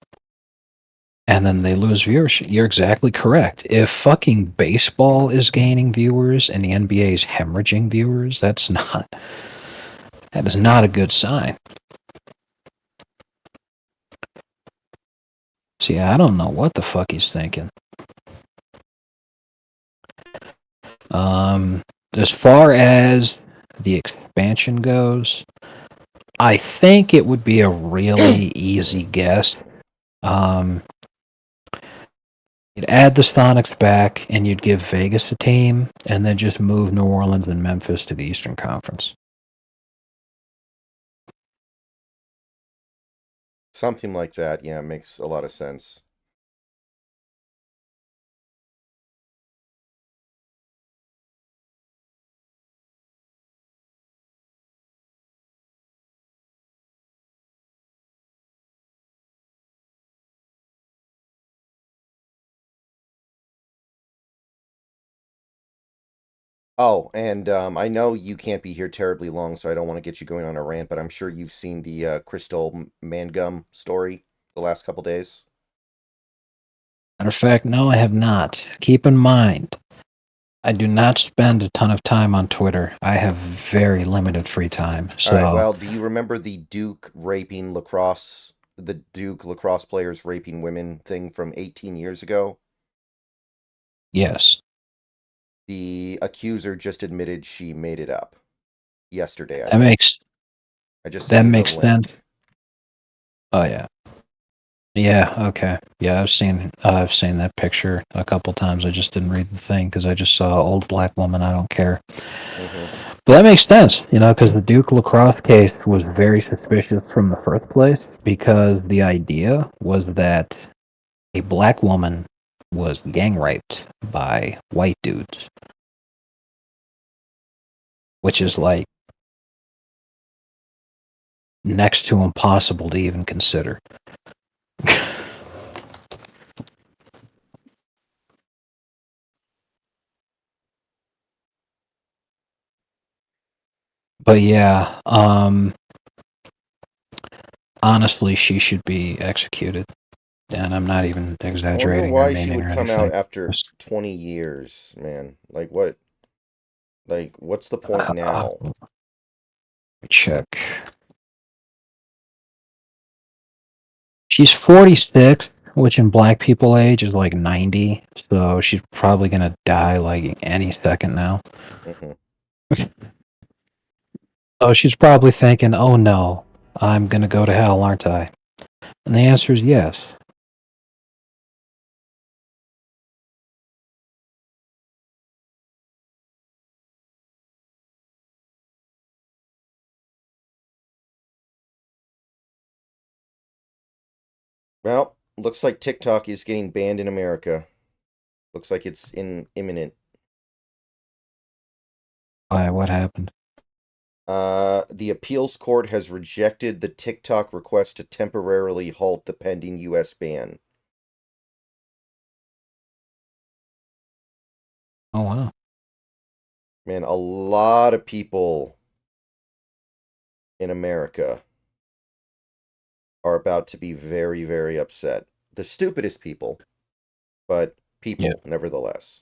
And then they lose viewership. You're exactly correct. If fucking baseball is gaining viewers and the NBA is hemorrhaging viewers, that is not a good sign. So yeah, I don't know what the fuck he's thinking. As far as the expansion goes, I think it would be a really easy guess. You'd add the Sonics back, and you'd give Vegas a team, and then just move New Orleans and Memphis to the Eastern Conference. Something like that, yeah, makes a lot of sense. Oh, and I know you can't be here terribly long, so I don't want to get you going on a rant, but I'm sure you've seen the Crystal Mangum story the last couple days. Matter of fact, no, I have not. Keep in mind, I do not spend a ton of time on Twitter. I have very limited free time. So, all right, well, do you remember the Duke lacrosse players raping women thing from 18 years ago? Yes. The accuser just admitted she made it up yesterday. That makes sense. Oh yeah. Yeah. Okay. Yeah, I've seen that picture a couple times. I just didn't read the thing because I just saw old black woman. I don't care. Mm-hmm. But that makes sense, because the Duke lacrosse case was very suspicious from the first place because the idea was that a black woman was gang raped by white dudes, which is next to impossible to even consider. But yeah, honestly, she should be executed. And I'm not even I wonder exaggerating or why she meaning or would come out anything. after Just, 20 years, man. Like, what? Like, what's the point now? check. She's 46, which in black people age is like 90, so she's probably gonna die like any second now. Mm-hmm. So she's probably thinking, oh no, I'm gonna go to hell, aren't I? And the answer is yes. Well, looks like TikTok is getting banned in America. Looks like it's imminent. Why? What happened? The appeals court has rejected the TikTok request to temporarily halt the pending U.S. ban. Oh wow. Man, a lot of people in America are about to be very, very upset. The stupidest people, but people nevertheless.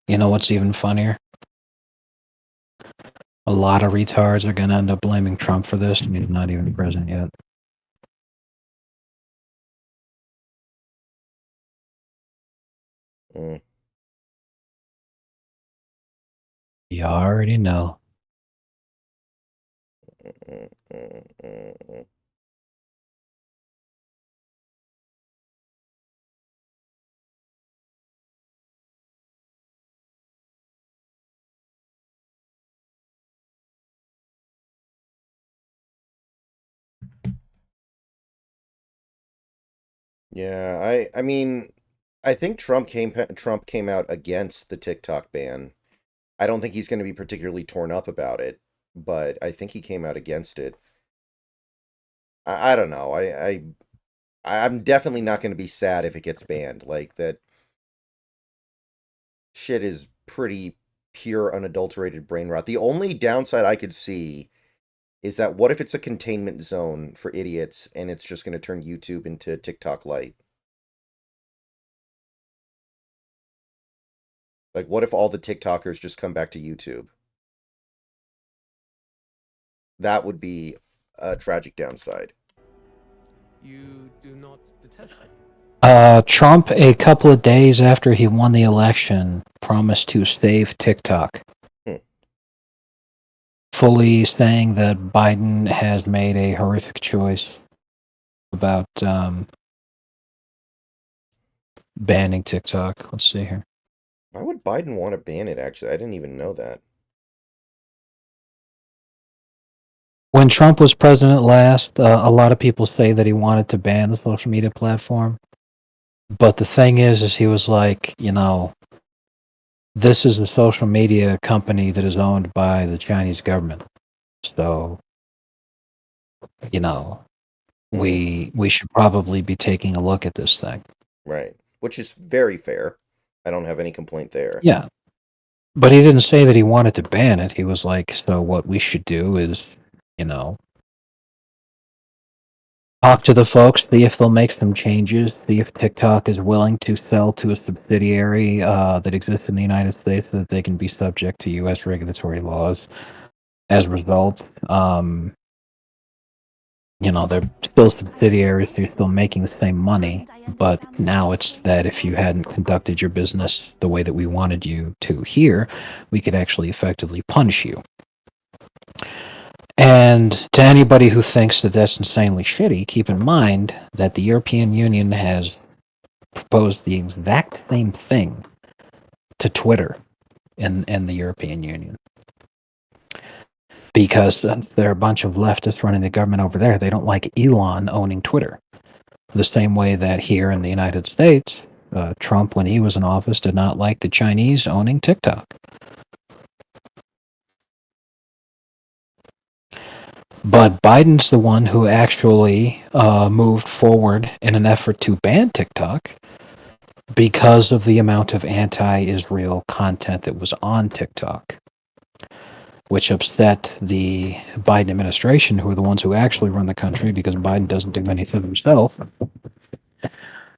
You know what's even funnier? A lot of retards are gonna end up blaming Trump for this, and he's not even president yet. Mm. You already know. Yeah, I mean, I think Trump came out against the TikTok ban. I don't think he's going to be particularly torn up about it, but I think he came out against it. I don't know. I'm definitely not going to be sad if it gets banned. Like, that shit is pretty pure, unadulterated brain rot. The only downside I could see is that what if it's a containment zone for idiots and it's just going to turn YouTube into TikTok Lite? Like, what if all the TikTokers just come back to YouTube? That would be a tragic downside. You do not detest me? Trump, a couple of days after he won the election, promised to save TikTok. Fully saying that Biden has made a horrific choice about banning TikTok. Let's see here. Why would Biden want to ban it, actually? I didn't even know that. When Trump was president last, a lot of people say that he wanted to ban the social media platform. But the thing is he was like, you know, this is a social media company that is owned by the Chinese government. So, you know, we should probably be taking a look at this thing. Right. Which is very fair. I don't have any complaint there. Yeah. But he didn't say that he wanted to ban it. He was like, so what we should do is, you know, talk to the folks, see if they'll make some changes, see if TikTok is willing to sell to a subsidiary that exists in the United States so that they can be subject to U.S. regulatory laws. As a result, you know, they're still subsidiaries, so you're still making the same money, but now it's that if you hadn't conducted your business the way that we wanted you to here, we could actually effectively punish you. And to anybody who thinks that that's insanely shitty, keep in mind that the European Union has proposed the exact same thing to Twitter in the European Union. Because there are a bunch of leftists running the government over there. They don't like Elon owning Twitter. The same way that here in the United States, Trump, when he was in office, did not like the Chinese owning TikTok. But Biden's the one who actually moved forward in an effort to ban TikTok because of the amount of anti-Israel content that was on TikTok, which upset the Biden administration, who are the ones who actually run the country, because Biden doesn't do anything himself.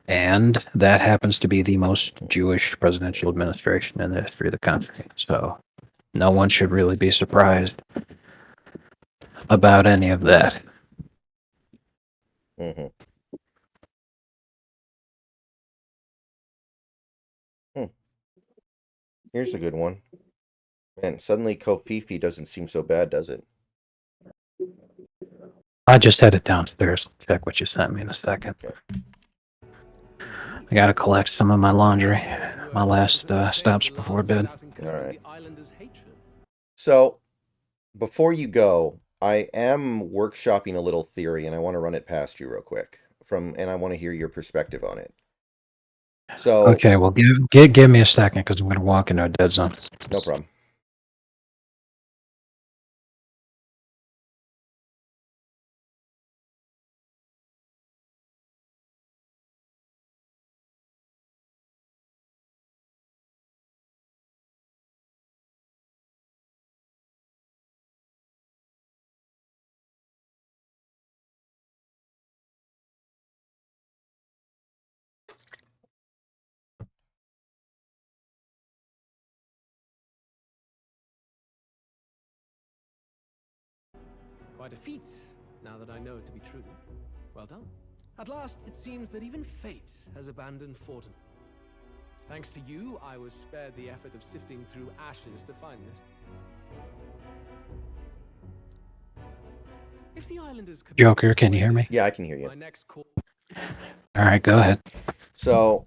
And that happens to be the most Jewish presidential administration in the history of the country. So no one should really be surprised about any of that. Mm-hmm. Here's a good one. Man, suddenly Kofifi doesn't seem so bad, does it? I just headed downstairs. Check what you sent me in a second. Okay. I gotta collect some of my laundry. My last stops before bed. All right. So, before you go, I am workshopping a little theory, and I want to run it past you real quick. And I want to hear your perspective on it. So, okay, well, give me a second because I'm gonna walk into a dead zone. No problem. Quite a feat, now that I know it to be true. Well done. At last, it seems that even fate has abandoned Fortin. Thanks to you, I was spared the effort of sifting through ashes to find this. If the islanders could Joker, can you hear me? Yeah, I can hear you. My next call. All right, go ahead. So,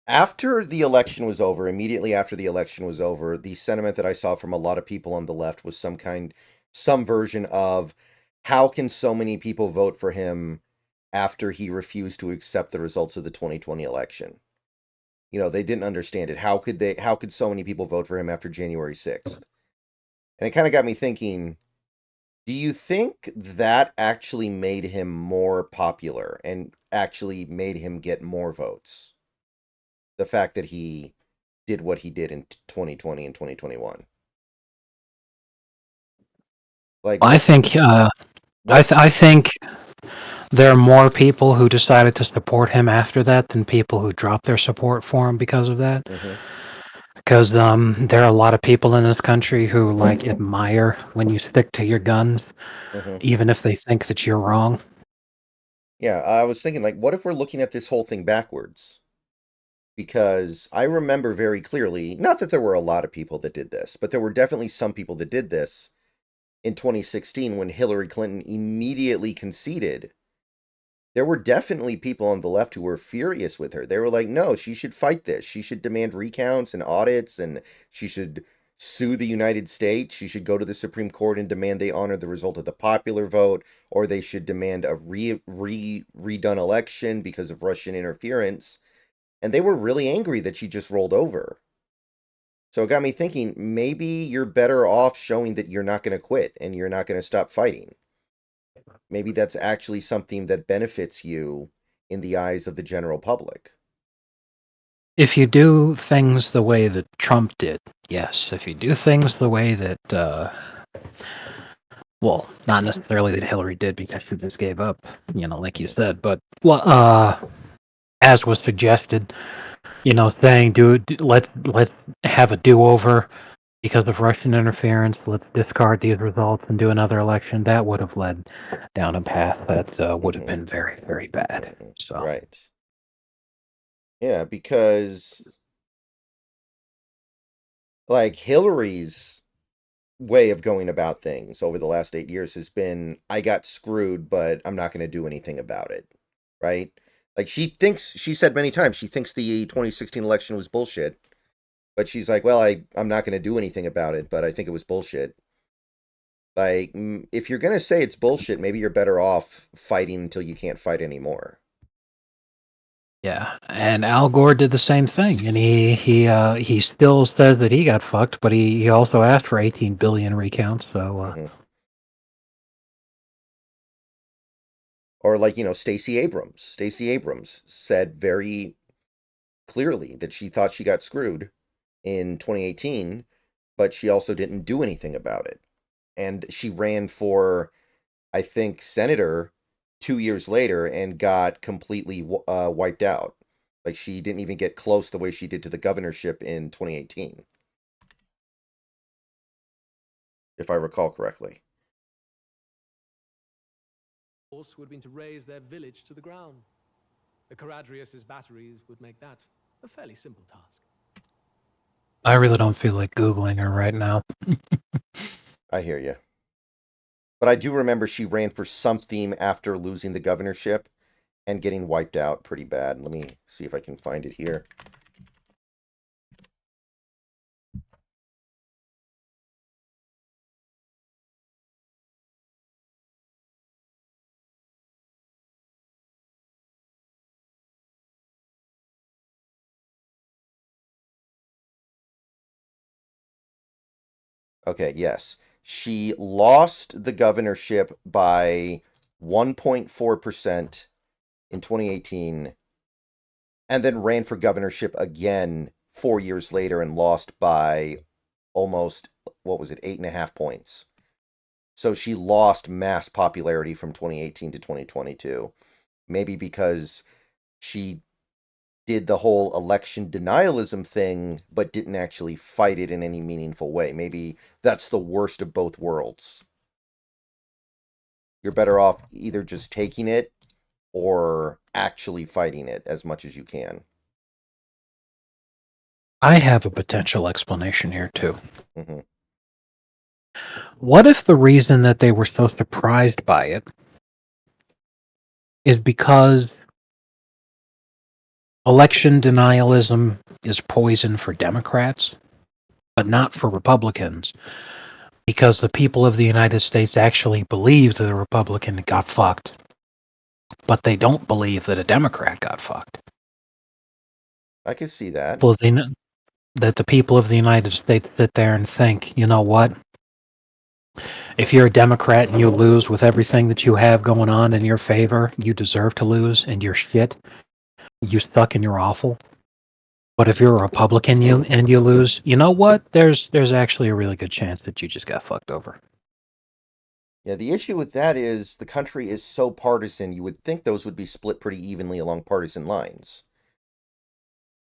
after the election was over, immediately after the election was over, the sentiment that I saw from a lot of people on the left was some version of, how can so many people vote for him after he refused to accept the results of the 2020 election? You know, they didn't understand it. How could so many people vote for him after January 6th? And it kind of got me thinking, do you think that actually made him more popular and actually made him get more votes? The fact that he did what he did in 2020 and 2021. Like, I think I think there are more people who decided to support him after that than people who dropped their support for him because of that. Because there are a lot of people in this country who like admire when you stick to your guns, even if they think that you're wrong. Yeah, I was thinking, like, what if we're looking at this whole thing backwards? Because I remember very clearly, not that there were a lot of people that did this, but there were definitely some people that did this in 2016 when Hillary Clinton immediately conceded. There were definitely people on the left who were furious with her. They were like, no, she should fight this. She should demand recounts and audits, and she should sue the United States. She should go to the Supreme Court and demand they honor the result of the popular vote, or they should demand a redone election because of Russian interference. And they were really angry that she just rolled over. So it got me thinking, maybe you're better off showing that you're not going to quit and you're not going to stop fighting. Maybe that's actually something that benefits you in the eyes of the general public. If you do things the way that Trump did, yes. If you do things the way that, well, not necessarily that Hillary did because she just gave up, like you said, but as was suggested, saying let's have a do-over because of Russian interference. Let's discard these results and do another election. That would have led down a path that would have been very, very bad. So right. Yeah, because like Hillary's way of going about things over the last 8 years has been, I got screwed, but I'm not going to do anything about it. Right? Like she said many times, she thinks the 2016 election was bullshit. But she's like, well, I'm not going to do anything about it, but I think it was bullshit. Like, if you're going to say it's bullshit, maybe you're better off fighting until you can't fight anymore. Yeah, and Al Gore did the same thing, and he still says that he got fucked, but he also asked for 18 billion recounts. So Or like, Stacey Abrams. Stacey Abrams said very clearly that she thought she got screwed in 2018, but she also didn't do anything about it. And she ran for, I think, senator 2 years later and got completely wiped out. Like, she didn't even get close the way she did to the governorship in 2018, if I recall correctly. Force would have been to raise their village to the ground. The Caradrius's batteries would make that a fairly simple task. I really don't feel like Googling her right now. I hear you. But I do remember she ran for something after losing the governorship and getting wiped out pretty bad. Let me see if I can find it here. Okay, yes. She lost the governorship by 1.4% in 2018 and then ran for governorship again 4 years later and lost by almost, what was it, 8.5 points. So she lost mass popularity from 2018 to 2022. Maybe because she did the whole election denialism thing, but didn't actually fight it in any meaningful way. Maybe that's the worst of both worlds. You're better off either just taking it or actually fighting it as much as you can. I have a potential explanation here, too. Mm-hmm. What if the reason that they were so surprised by it is because election denialism is poison for Democrats, but not for Republicans? Because the people of the United States actually believe that a Republican got fucked, but they don't believe that a Democrat got fucked. I can see that. That the people of the United States sit there and think, you know what? If you're a Democrat and you lose with everything that you have going on in your favor, you deserve to lose and you're shit. You suck and you're awful. But if you're a Republican and you lose, you know what? There's actually a really good chance that you just got fucked over. Yeah, the issue with that is the country is so partisan, you would think those would be split pretty evenly along partisan lines.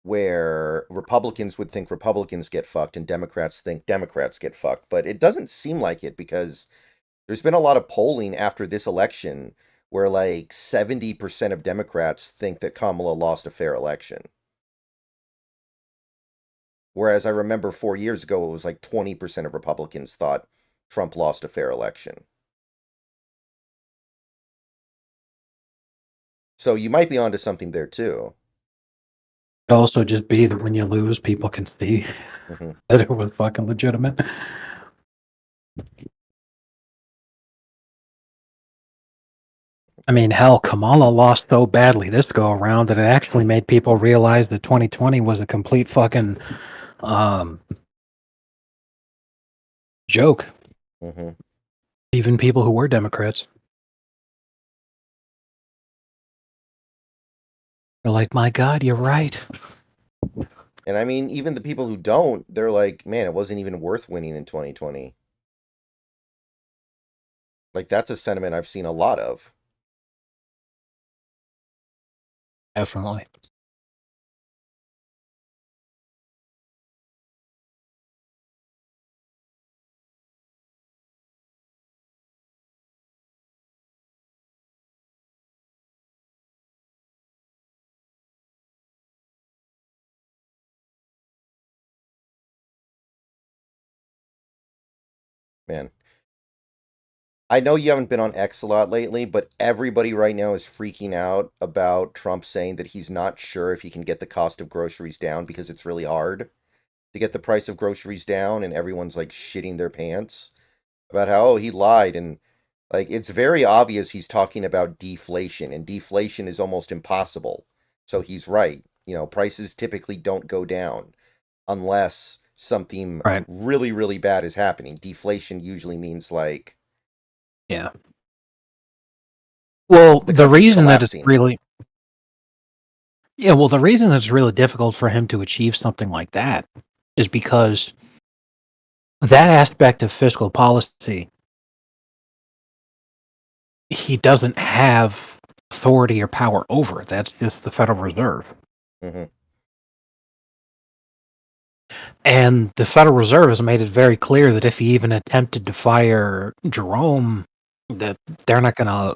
Where Republicans would think Republicans get fucked and Democrats think Democrats get fucked. But it doesn't seem like it because there's been a lot of polling after this election where like 70% of Democrats think that Kamala lost a fair election. Whereas I remember 4 years ago, it was like 20% of Republicans thought Trump lost a fair election. So you might be onto something there too. It also just be that when you lose, people can see that it was fucking legitimate. I mean, hell, Kamala lost so badly this go around that it actually made people realize that 2020 was a complete fucking joke. Even people who were Democrats. They're like, my God, you're right. And I mean, even the people who don't, they're like, man, it wasn't even worth winning in 2020. Like, that's a sentiment I've seen a lot of. Definitely. Man. I know you haven't been on X a lot lately, but everybody right now is freaking out about Trump saying that he's not sure if he can get the cost of groceries down because it's really hard to get the price of groceries down, and everyone's like shitting their pants about how, oh, he lied. And like, it's very obvious he's talking about deflation, and deflation is almost impossible. So he's right. Prices typically don't go down unless something really, really bad is happening. Deflation usually means like, yeah. Well, the the country's reason that it's collapsing. really the reason that it's really difficult for him to achieve something like that is because that aspect of fiscal policy, he doesn't have authority or power over. That's just the Federal Reserve. Mm-hmm. And the Federal Reserve has made it very clear that if he even attempted to fire Jerome, that they're not gonna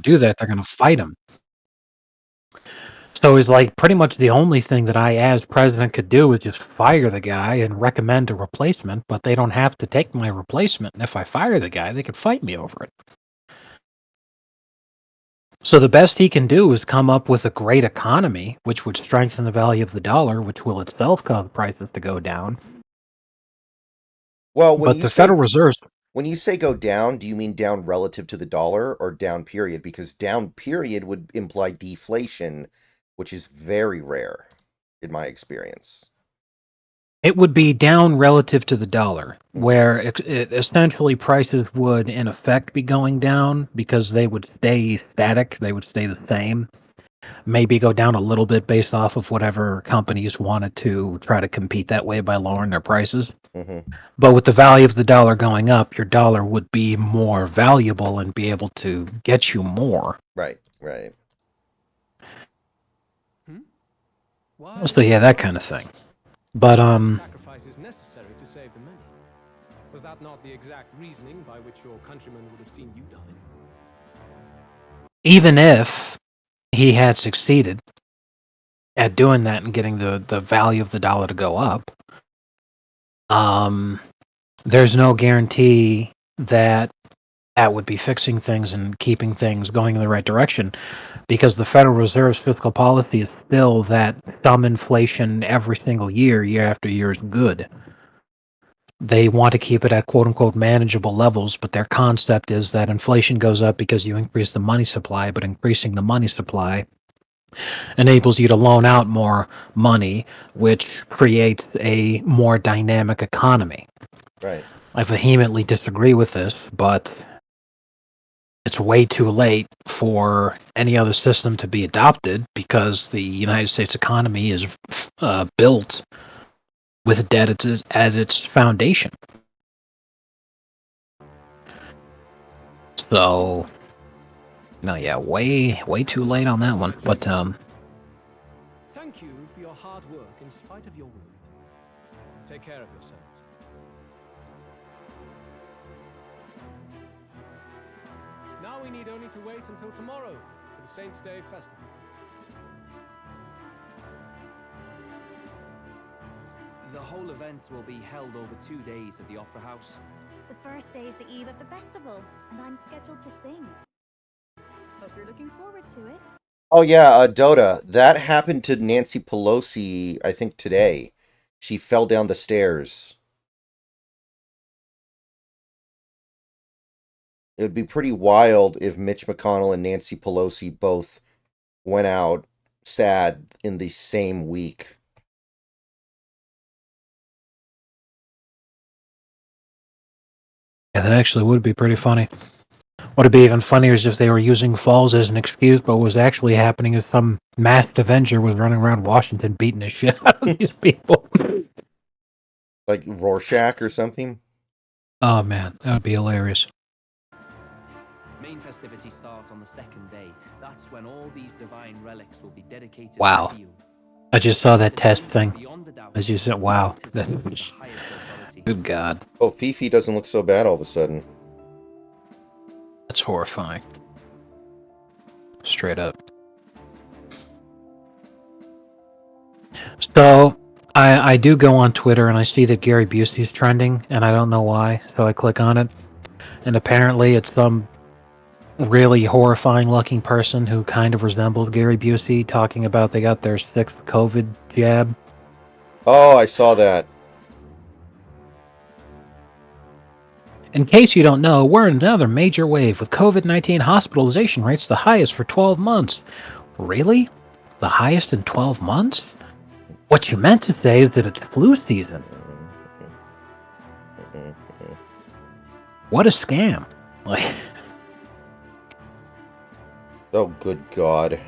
do that. They're gonna fight him. So he's like, pretty much the only thing that I, as president, could do is just fire the guy and recommend a replacement, but they don't have to take my replacement. And if I fire the guy, they could fight me over it. So the best he can do is come up with a great economy, which would strengthen the value of the dollar, which will itself cause prices to go down. Well, But the Federal Reserve, when you say go down, do you mean down relative to the dollar or down period? Because down period would imply deflation, which is very rare in my experience. it would be down relative to the dollar, where essentially prices would, in effect, be going down because they would stay static. They would stay the same. Maybe go down a little bit based off of whatever companies wanted to try to compete that way by lowering their prices. Mm-hmm. But with the value of the dollar going up, your dollar would be more valuable and be able to get you more. Right, right. Why So yeah, that kind of thing. But sacrifices necessary to save the many. Was that not the exact reasoning by which your countrymen would have seen you die? even if he had succeeded at doing that and getting the value of the dollar to go up, there's no guarantee that that would be fixing things and keeping things going in the right direction, because the Federal Reserve's fiscal policy is still that some inflation every single year, year after year, is good. They want to keep it at quote-unquote manageable levels, but their concept is that inflation goes up because you increase the money supply, but increasing the money supply enables you to loan out more money, which creates a more dynamic economy. Right. I vehemently disagree with this, but it's way too late for any other system to be adopted because the United States economy is built with debt as its foundation. So, no, yeah, way too late on that one. But Thank you for your hard work in spite of your wound. Take care of yourselves. Now we need only to wait until tomorrow for the Saints' Day festival. The whole event will be held over 2 days at the Opera House. The first day is the eve of the festival, and I'm scheduled to sing. Hope you're looking forward to it. Oh yeah, Dota. That happened to Nancy Pelosi, I think today. She fell down the stairs. It would be pretty wild if Mitch McConnell and Nancy Pelosi both went out sad in the same week. yeah, that actually would be pretty funny. What would be even funnier is if they were using falls as an excuse, but what was actually happening is some masked Avenger was running around Washington beating the shit out of these people. Like Rorschach or something? Oh man, that would be hilarious. Main festivities start on the second day. That's when all these divine relics will be dedicated Wow. and sealed. I just saw that test thing. As you said, wow. Good God. Oh, Fifi doesn't look so bad all of a sudden. That's horrifying. Straight up. So, I do go on Twitter and I see that Gary Busey's trending, and I don't know why, so I click on it. And apparently it's some really horrifying looking person who kind of resembled Gary Busey talking about they got their 6th COVID jab. Oh, I saw that. In case you don't know, we're in another major wave with COVID-19 hospitalization rates the highest for 12 months. Really? The highest in 12 months? What you meant to say is that it's flu season. What a scam. Like, Oh, good God.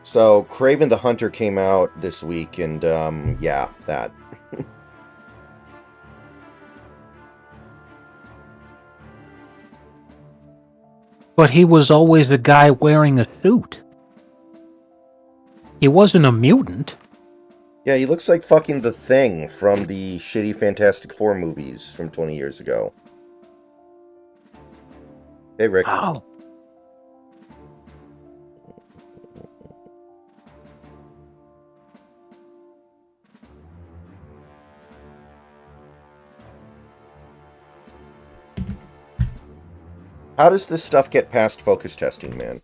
So, Kraven the Hunter came out this week, and, yeah, that. But he was always a guy wearing a suit. He wasn't a mutant. Yeah, he looks like fucking the Thing from the shitty Fantastic Four movies from 20 years ago. Hey, Rick. Wow. How does this stuff get past focus testing, man?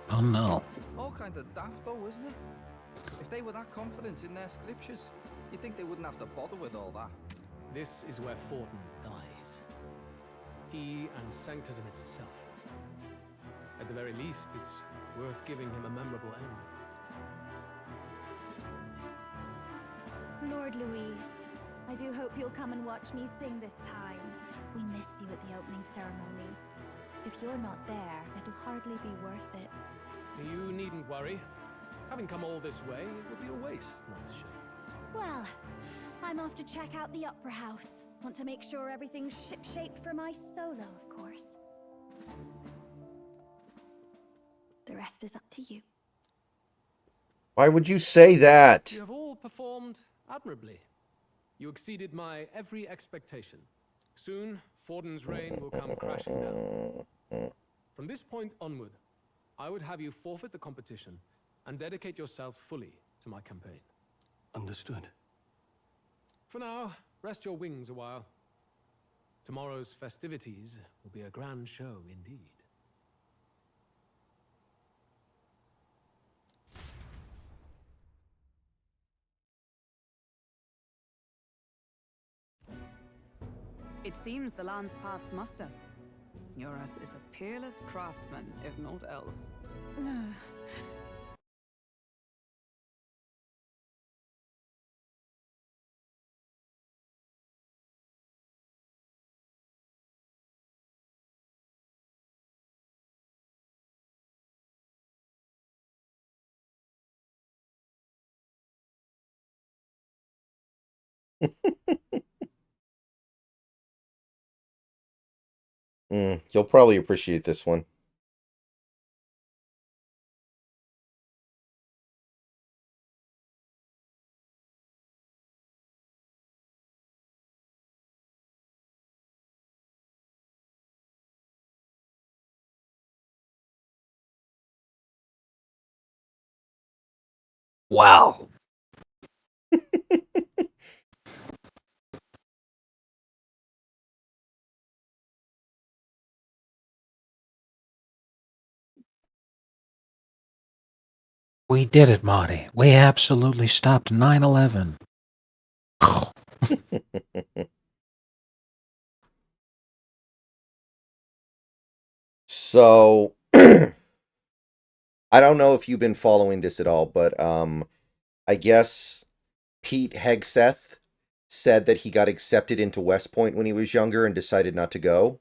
Oh no. All kind of daft though, isn't it? If they were that confident in their scriptures, you'd think they wouldn't have to bother with all that. This is where Fortin dies. He and Sanctism itself. At the very least, it's worth giving him a memorable end. Lord Louise, I do hope you'll come and watch me sing this time. We missed you at the opening ceremony. If you're not there, it'll hardly be worth it. You needn't worry. Having come all this way, it would be a waste not to show. Well, I'm off to check out the Opera House. Want to make sure everything's shipshape for my solo, of course. The rest is up to you. Why would you say that? You have all performed admirably. You exceeded my every expectation. Soon, Fortin's reign will come crashing down. From this point onward, I would have you forfeit the competition and dedicate yourself fully to my campaign. Understood. For now, rest your wings a while. Tomorrow's festivities will be a grand show indeed. It seems the land's passed muster. Eurus is a peerless craftsman, if not else. You'll probably appreciate this one. Wow. We did it, Marty. We absolutely stopped 9/11. So, I don't know if you've been following this at all, but I guess Pete Hegseth said that he got accepted into West Point when he was younger and decided not to go.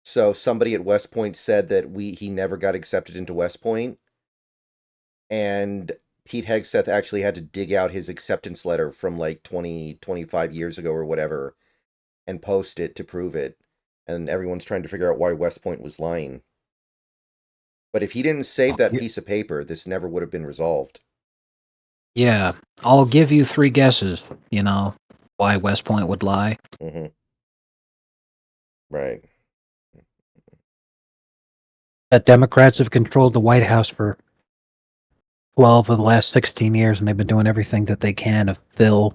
So somebody at West Point said that he never got accepted into West Point, and Pete Hegseth actually had to dig out his acceptance letter from like 25 years ago or whatever and post it to prove it. And everyone's trying to figure out why West Point was lying. But if he didn't save that piece of paper, this never would have been resolved. Yeah, I'll give you 3 guesses, why West Point would lie. Mm-hmm. Right. That Democrats have controlled the White House for 12 of the last 16 years, and they've been doing everything that they can to fill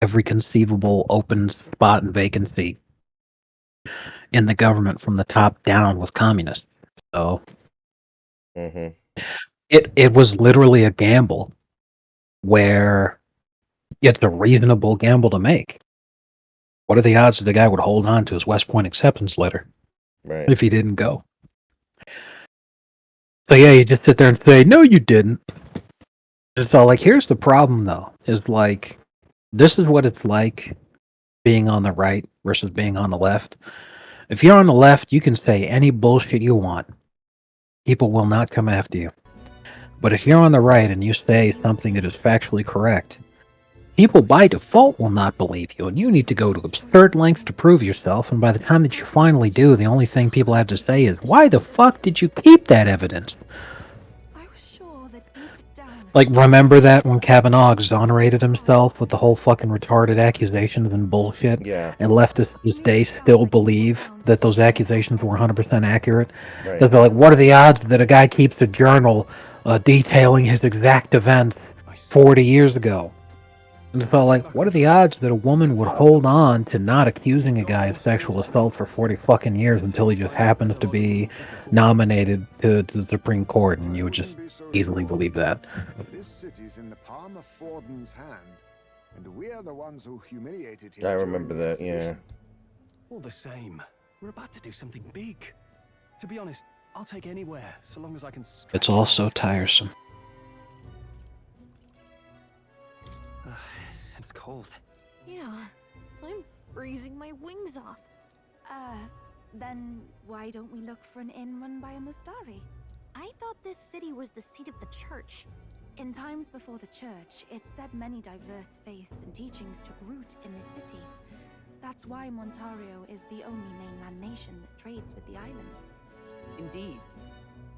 every conceivable open spot and vacancy in the government from the top down with communists. So it was literally a gamble where it's a reasonable gamble to make. What are the odds that the guy would hold on to his West Point acceptance letter if he didn't go? So yeah, you just sit there and say, no, you didn't. It's all like, here's the problem though, is like, this is what it's like being on the right versus being on the left. If you're on the left, you can say any bullshit you want. People will not come after you. But if you're on the right and you say something that is factually correct, people by default will not believe you, and you need to go to absurd lengths to prove yourself, and by the time that you finally do, the only thing people have to say is, why the fuck did you keep that evidence? Like, remember that when Kavanaugh exonerated himself with the whole fucking retarded accusations and bullshit, Yeah. and leftists to this day still believe that those accusations were 100% accurate? Right. They're like, what are the odds that a guy keeps a journal detailing his exact events 40 years ago? And it's all like, what are the odds that a woman would hold on to not accusing a guy of sexual assault for 40 fucking years until he just happens to be nominated to the Supreme Court, and you would just easily believe that. This city's in the palm of Forden's hand, and we're the ones who humiliated him. I remember during the that, yeah. exhibition. All the same, we're about to do something big. To be honest, I'll take anywhere, so long as I can stretch It's all so tiresome. It's cold. Yeah, I'm freezing my wings off. Then why don't we look for an inn run by a Mustari? I thought this city was the seat of the church. In times before the church, it said many diverse faiths and teachings took root in this city. That's why Montario is the only mainland nation that trades with the islands. Indeed.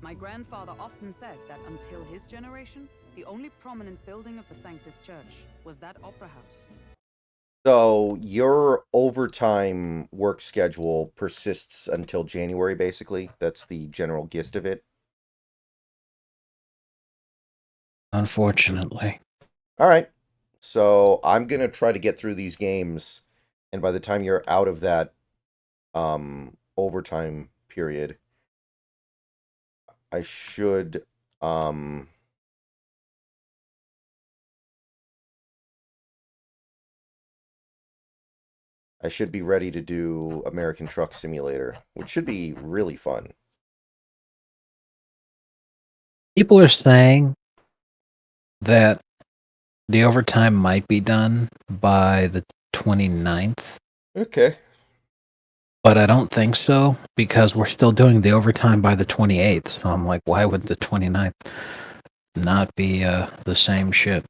My grandfather often said that until his generation, the only prominent building of the Sanctus Church was that opera house. So your overtime work schedule persists until January, basically? That's the general gist of it? Unfortunately. Alright. So I'm going to try to get through these games, and by the time you're out of that overtime period, I should be ready to do American Truck Simulator, which should be really fun. People are saying that the overtime might be done by the 29th. Okay. But I don't think so, because we're still doing the overtime by the 28th. So I'm like, why would the 29th not be the same shit?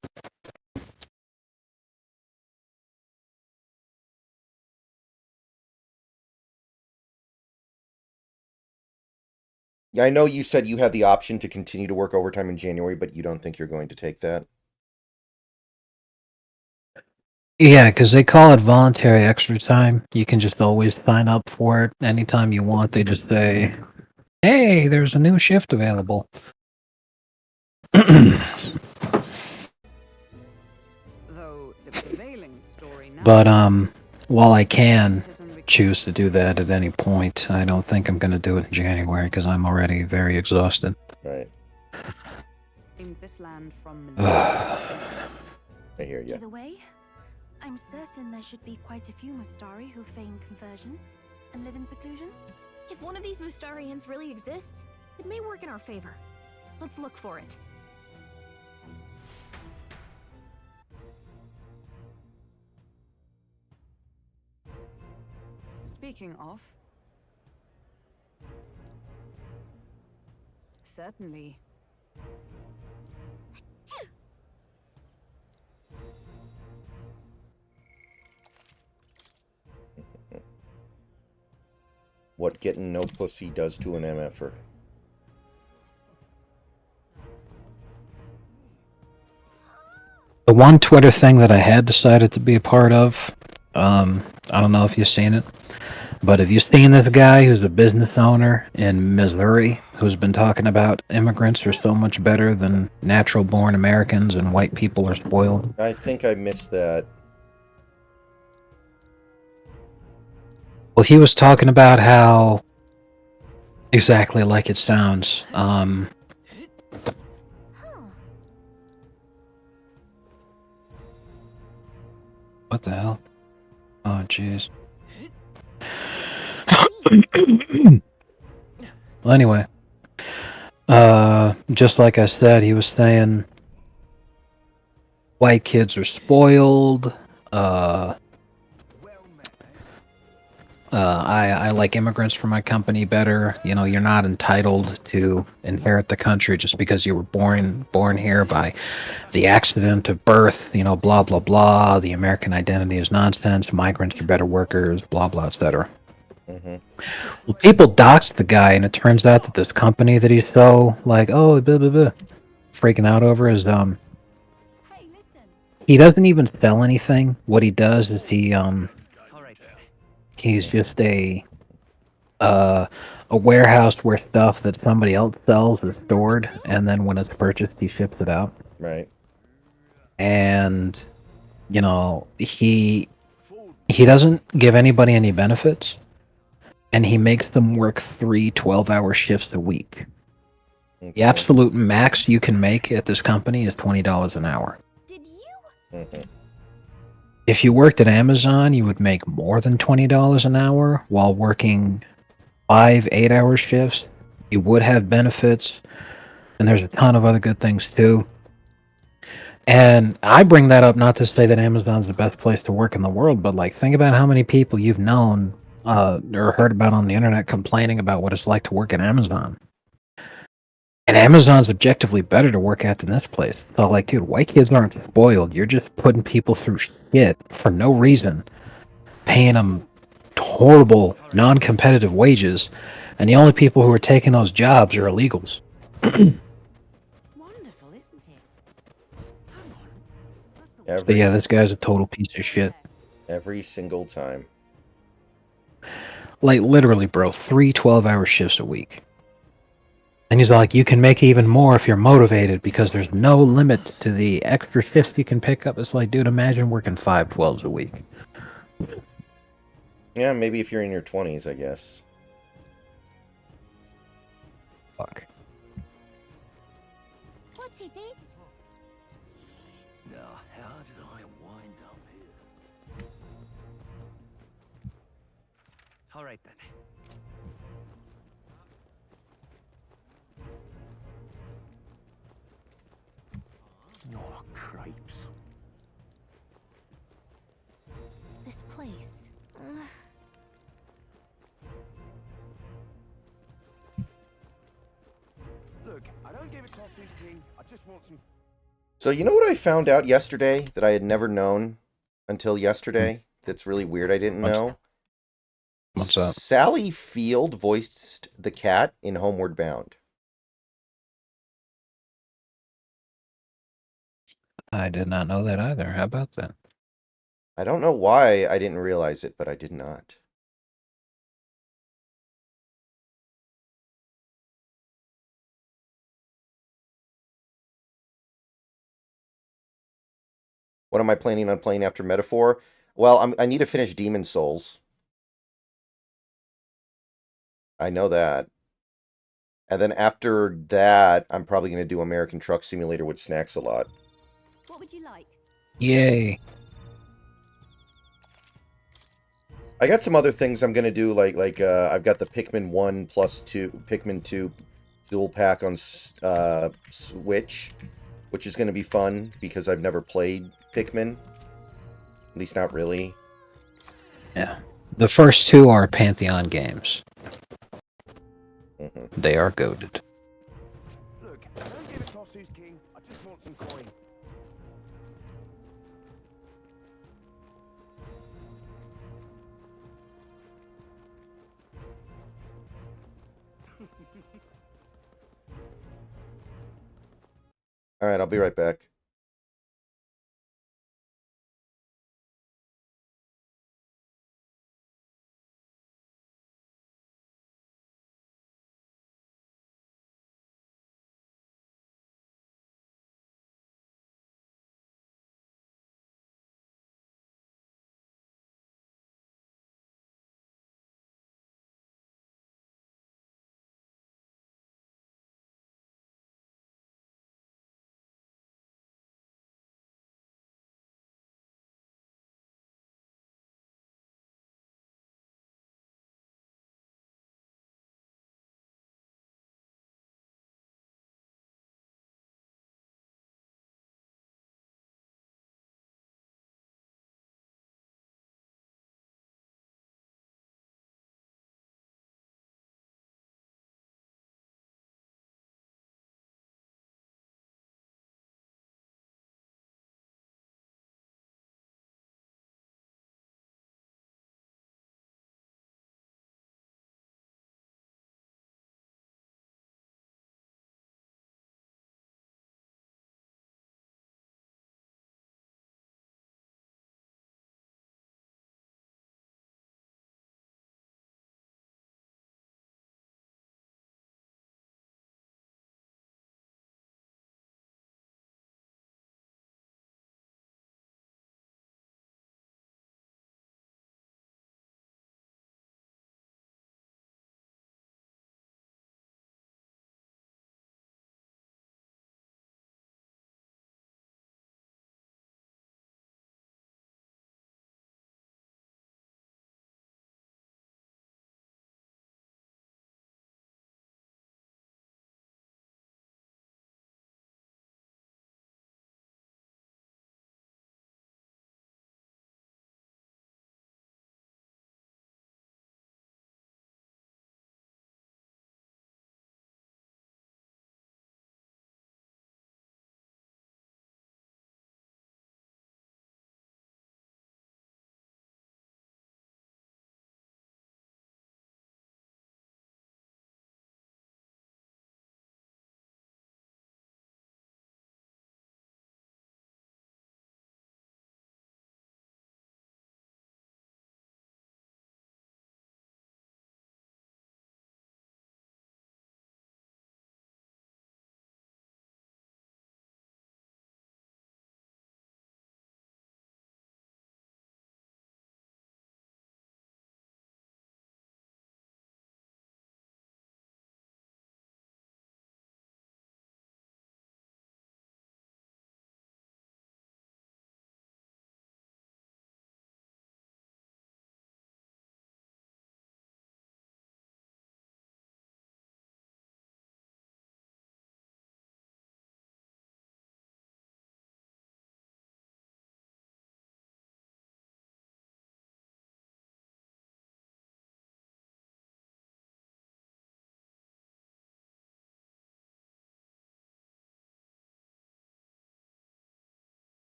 Yeah, I know you said you had the option to continue to work overtime in January, but you don't think you're going to take that? Yeah, because they call it voluntary extra time. You can just always sign up for it anytime you want. They just say, hey, there's a new shift available. But while I can choose to do that at any point, I don't think I'm going to do it in January because I'm already very exhausted. Right. This land from I hear you. Either way, I'm certain there should be quite a few Mustari who feign conversion and live in seclusion. If one of these Mustarians really exists, it may work in our favor. Let's look for it. Speaking of... Certainly. What getting no pussy does to an MFer. The one Twitter thing that I had decided to be a part of, I don't know if you've seen it, but have you seen this guy who's a business owner in Missouri who's been talking about immigrants are so much better than natural-born Americans and white people are spoiled? I think I missed that. Well, he was talking about how, exactly like it sounds, what the hell? Oh, jeez. Well, anyway, just like I said, he was saying white kids are spoiled, I like immigrants for my company better. You know, you're not entitled to inherit the country just because you were born here by the accident of birth. You know, blah blah blah. The American identity is nonsense. Migrants are better workers. Blah blah, etc. Well, people doxed the guy, and it turns out that this company that he's so like, oh, blah blah blah, freaking out over is he doesn't even sell anything. What he does is he's just a warehouse where stuff that somebody else sells is stored, and then when it's purchased, he ships it out. Right. And you know, he doesn't give anybody any benefits, and he makes them work 3 12-hour shifts a week. Okay. The absolute max you can make at this company is $20 an hour. If you worked at Amazon, you would make more than $20 an hour while working 5 8-hour shifts. You would have benefits, and there's a ton of other good things too. And I bring that up not to say that Amazon's the best place to work in the world, but like think about how many people you've known or heard about on the internet complaining about what it's like to work at Amazon. And Amazon's objectively better to work at than this place. So like, dude, white kids aren't spoiled. You're just putting people through shit for no reason, paying them horrible, non-competitive wages, and the only people who are taking those jobs are illegals. But yeah, this guy's a total piece of shit. Every single time. Like, literally, bro, 3 12-hour shifts a week. And he's like, you can make even more if you're motivated because there's no limit to the extra shifts you can pick up. It's like, dude, imagine working 5 12s a week. Yeah, maybe if you're in your 20s, I guess. Fuck. What's his it? Now, how did I wind up here? All right then. Oh, crepes. This place. Look, I don't give it to Susie King. I just want some. So you know what I found out yesterday that I had never known until yesterday? That's really weird I didn't know? What's up? Sally Field voiced the cat in Homeward Bound. I did not know that either. How about that? I don't know why I didn't realize it, but I did not. What am I planning on playing after Metaphor? Well, I need to finish Demon Souls. I know that. And then after that, I'm probably going to do American Truck Simulator with Snacks a lot. What would you like? Yay. I got some other things I'm going to do, like I've got the Pikmin 1 plus 2, Pikmin 2 dual pack on Switch, which is going to be fun because I've never played Pikmin. At least not really. Yeah. The first 2 are Pantheon games. They are goated. Look, I don't give it to Susie King. I just want some coin. Alright, I'll be right back.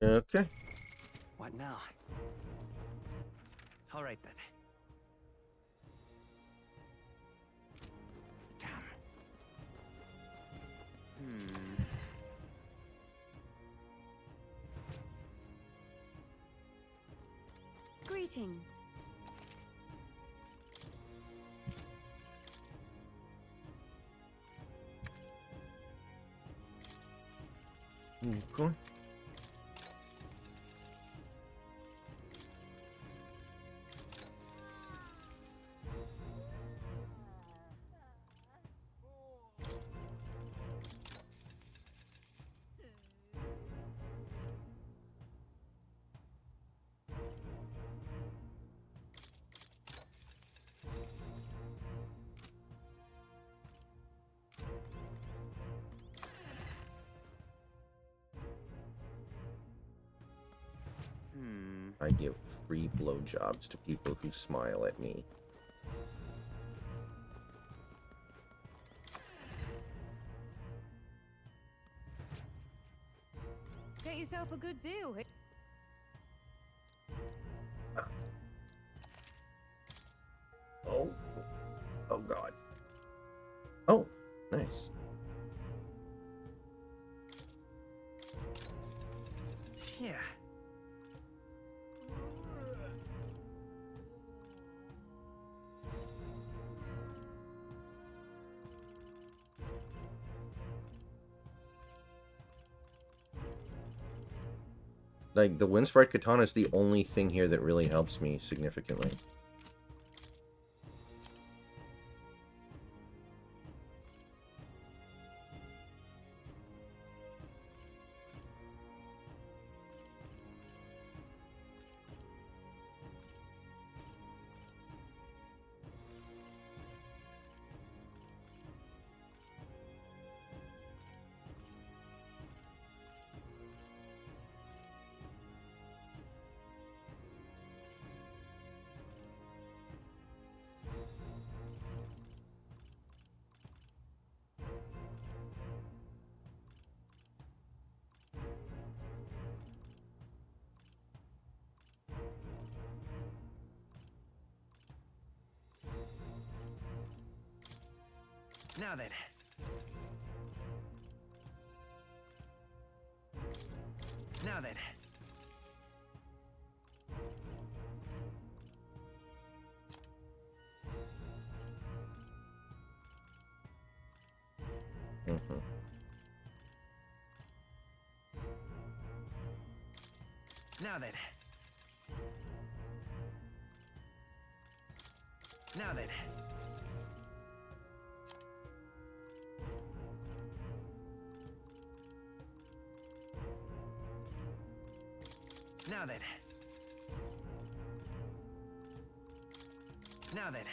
Okay. What now? All right then. Damn. Greetings. Cool. I give free blowjobs to people who smile at me. Get yourself a good deal. Oh. Oh, God. Oh, nice. Yeah. Like, the Windsprite Katana is the only thing here that really helps me significantly. Now then. Now then. Now then. Now then. Now then. Now then.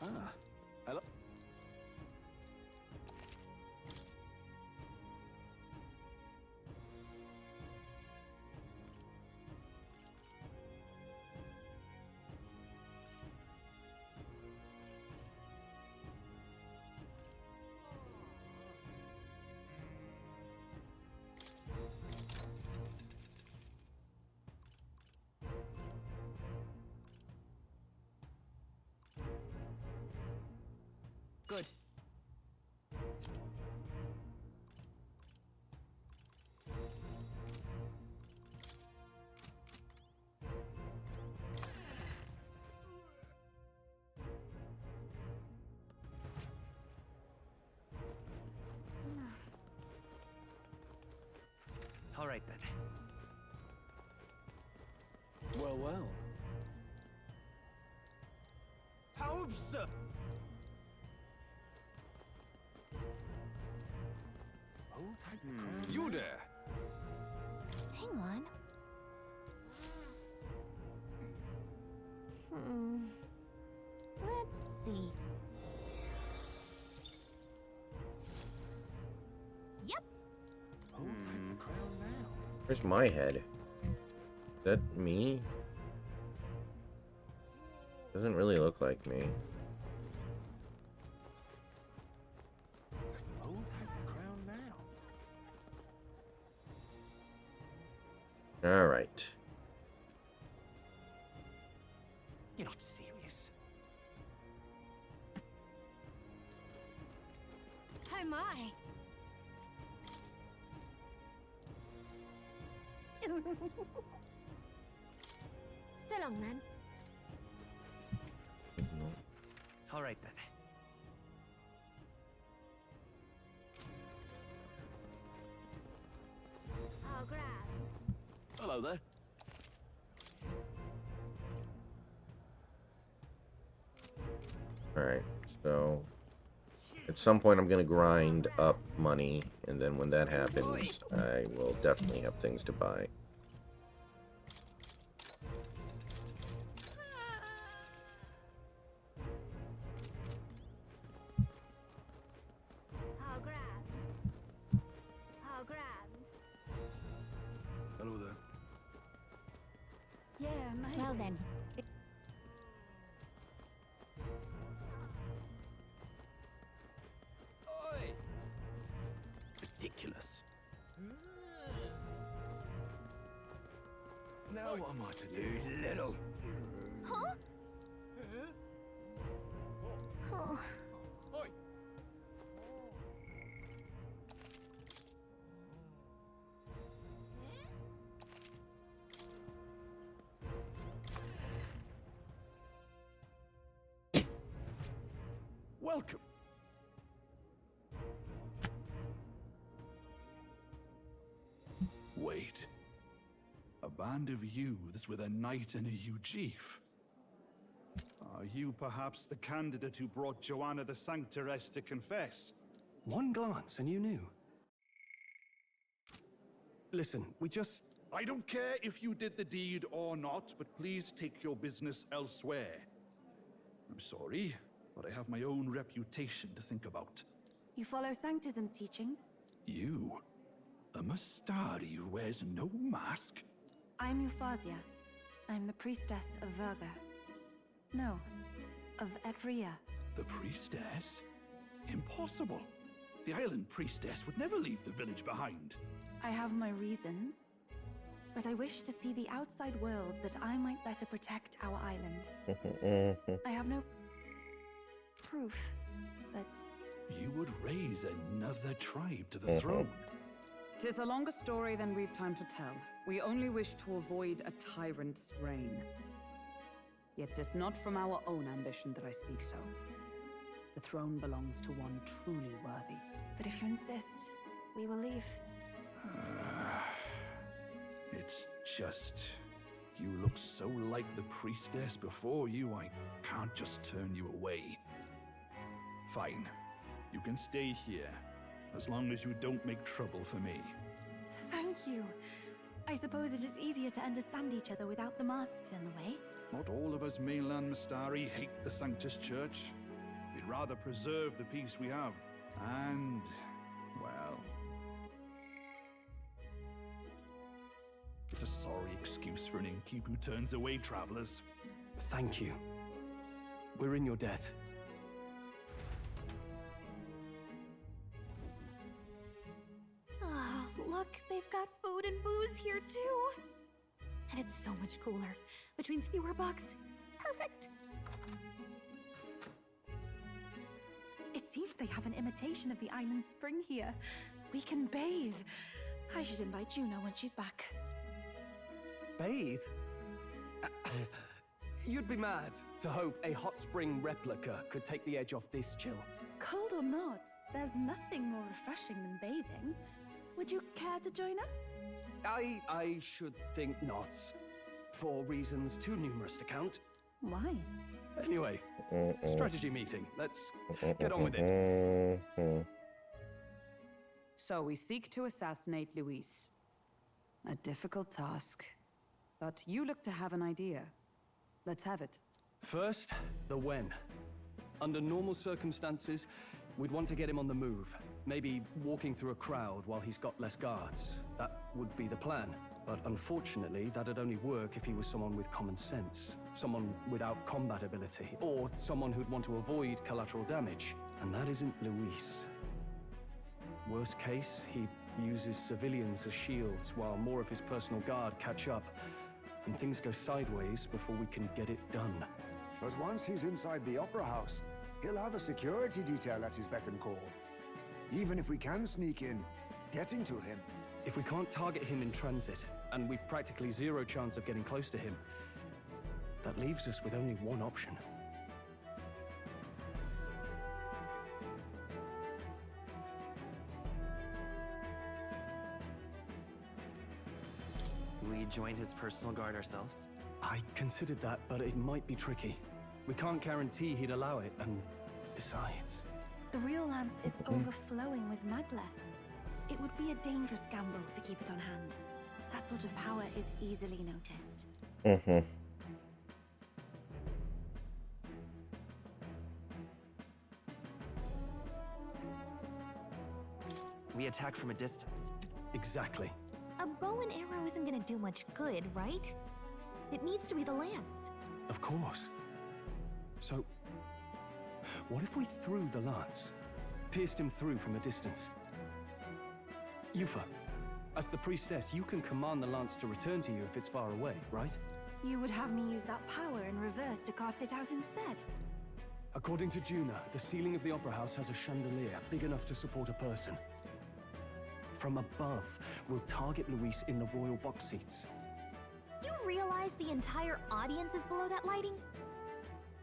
Ah, hello. Good. All right then. Well, well. How absurd! Hold tight the crown. You there! Hang on. Let's see. Where's my head? Is that me? Doesn't really look like me. I'll take the crown now. Alright. You're not serious. Oh my! So long, man. All right then. Oh, grand. Hello there. Alright, so at some point I'm gonna grind up money, and then when that happens, I will definitely have things to buy. Oh, grand. Oh, grand. Hello there. Yeah, mate. Well then. Oi! Ridiculous. Now what am I to do, little? Huh? Oh. Oi! Welcome. Wait. A band of youths with a knight and a Ujif. Are you perhaps the candidate who brought Joanna the Sanctoress to confess? One glance and you knew. Listen, we just... I don't care if you did the deed or not, but please take your business elsewhere. I'm sorry, but I have my own reputation to think about. You follow Sanctism's teachings? You? A Mastari who wears no mask? I'm Euphazia. I'm the priestess of Verga. No, of Edria. The priestess? Impossible. The island priestess would never leave the village behind. I have my reasons, but I wish to see the outside world that I might better protect our island. I have no proof, but... You would raise another tribe to the throne. 'Tis a longer story than we've time to tell. We only wish to avoid a tyrant's reign. Yet 'tis not from our own ambition that I speak so. The throne belongs to one truly worthy. But if you insist, we will leave. It's just... You look so like the priestess before you, I can't just turn you away. Fine. You can stay here, as long as you don't make trouble for me. Thank you. I suppose it is easier to understand each other without the masks in the way. Not all of us mainland Mastari hate the Sanctus Church. We'd rather preserve the peace we have. And, well... It's a sorry excuse for an innkeep who turns away travelers. Thank you. We're in your debt. Oh, look, they've got food and booze here too. And it's so much cooler, which means fewer bugs. Perfect. It seems they have an imitation of the island spring here. We can bathe. I should invite Juno when she's back. Bathe? You'd be mad to hope a hot spring replica could take the edge off this chill. Cold or not, there's nothing more refreshing than bathing. Would you care to join us? I should think not. For reasons too numerous to count. Why? Anyway, strategy meeting. Let's get on with it. So we seek to assassinate Luis. A difficult task. But you look to have an idea. Let's have it. First, the when. Under normal circumstances, We'd want to get him on the move. Maybe walking through a crowd while he's got less guards. That would be the plan. But unfortunately, that'd only work if he was someone with common sense. Someone without combat ability. Or someone who'd want to avoid collateral damage. And that isn't Luis. Worst case, he uses civilians as shields while more of his personal guard catch up. And things go sideways before we can get it done. But once he's inside the Opera House, he'll have a security detail at his beck and call. Even if we can sneak in, getting to him. If we can't target him in transit, and we've practically zero chance of getting close to him, that leaves us with only one option. We join his personal guard ourselves? I considered that, but it might be tricky. We can't guarantee he'd allow it, and besides... The real lance is overflowing with Magla. It would be a dangerous gamble to keep it on hand. That sort of power is easily noticed. We attack from a distance. Exactly. A bow and arrow isn't gonna do much good, right? It needs to be the lance. Of course. So, what if we threw the lance? Pierced him through from a distance? Yufa, as the priestess, you can command the lance to return to you if it's far away, right? You would have me use that power in reverse to cast it out instead. According to Juna, the ceiling of the Opera House has a chandelier big enough to support a person. From above, we'll target Luis in the royal box seats. You realize the entire audience is below that lighting?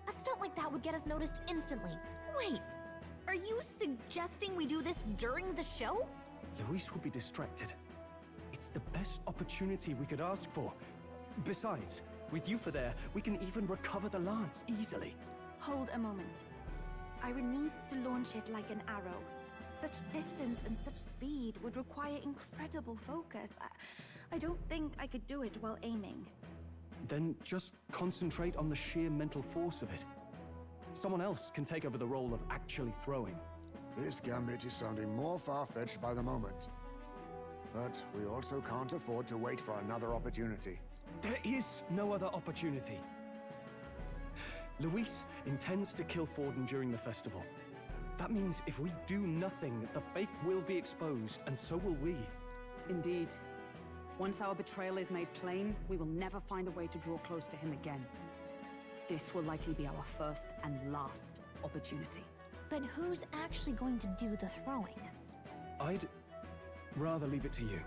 A stunt like that would get us noticed instantly. Wait, are you suggesting we do this during the show? Luis will be distracted. It's the best opportunity we could ask for. Besides, with Yufa there, we can even recover the lance easily. Hold a moment. I would need to launch it like an arrow. Such distance and such speed would require incredible focus. I don't think I could do it while aiming. Then just concentrate on the sheer mental force of it. Someone else can take over the role of actually throwing. This gambit is sounding more far-fetched by the moment. But we also can't afford to wait for another opportunity. There is no other opportunity. Luis intends to kill Forden during the festival. That means if we do nothing, the fake will be exposed, and so will we. Indeed. Once our betrayal is made plain, we will never find a way to draw close to him again. This will likely be our first and last opportunity. But who's actually going to do the throwing? I'd rather leave it to you.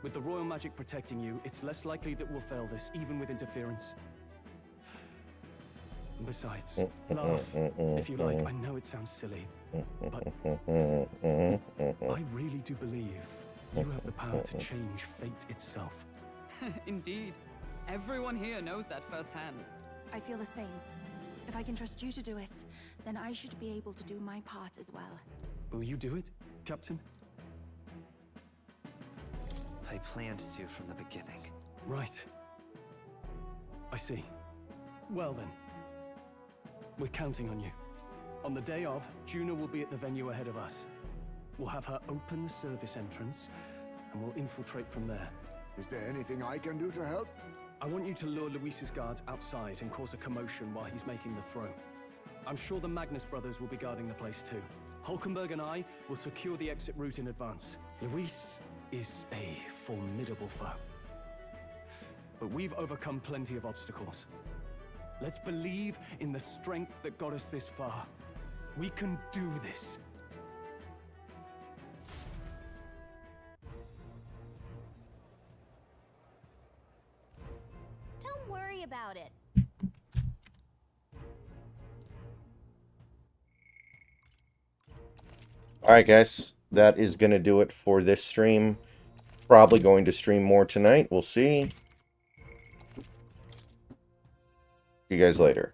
With the royal magic protecting you, it's less likely that we'll fail this, even with interference. Besides, laugh, if you like. I know it sounds silly, but I really do believe you have the power to change fate itself. Indeed. Everyone here knows that firsthand. I feel the same. If I can trust you to do it, then I should be able to do my part as well. Will you do it, Captain? I planned to from the beginning. Right. I see. Well then. We're counting on you. On the day of, Juna will be at the venue ahead of us. We'll have her open the service entrance, and we'll infiltrate from there. Is there anything I can do to help? I want you to lure Luis's guards outside and cause a commotion while he's making the throw. I'm sure the Magnus brothers will be guarding the place too. Hulkenberg and I will secure the exit route in advance. Luis is a formidable foe. But we've overcome plenty of obstacles. Let's believe in the strength that got us this far. We can do this. Don't worry about it. Alright guys, that is going to do it for this stream. Probably going to stream more tonight. We'll see. See you guys later.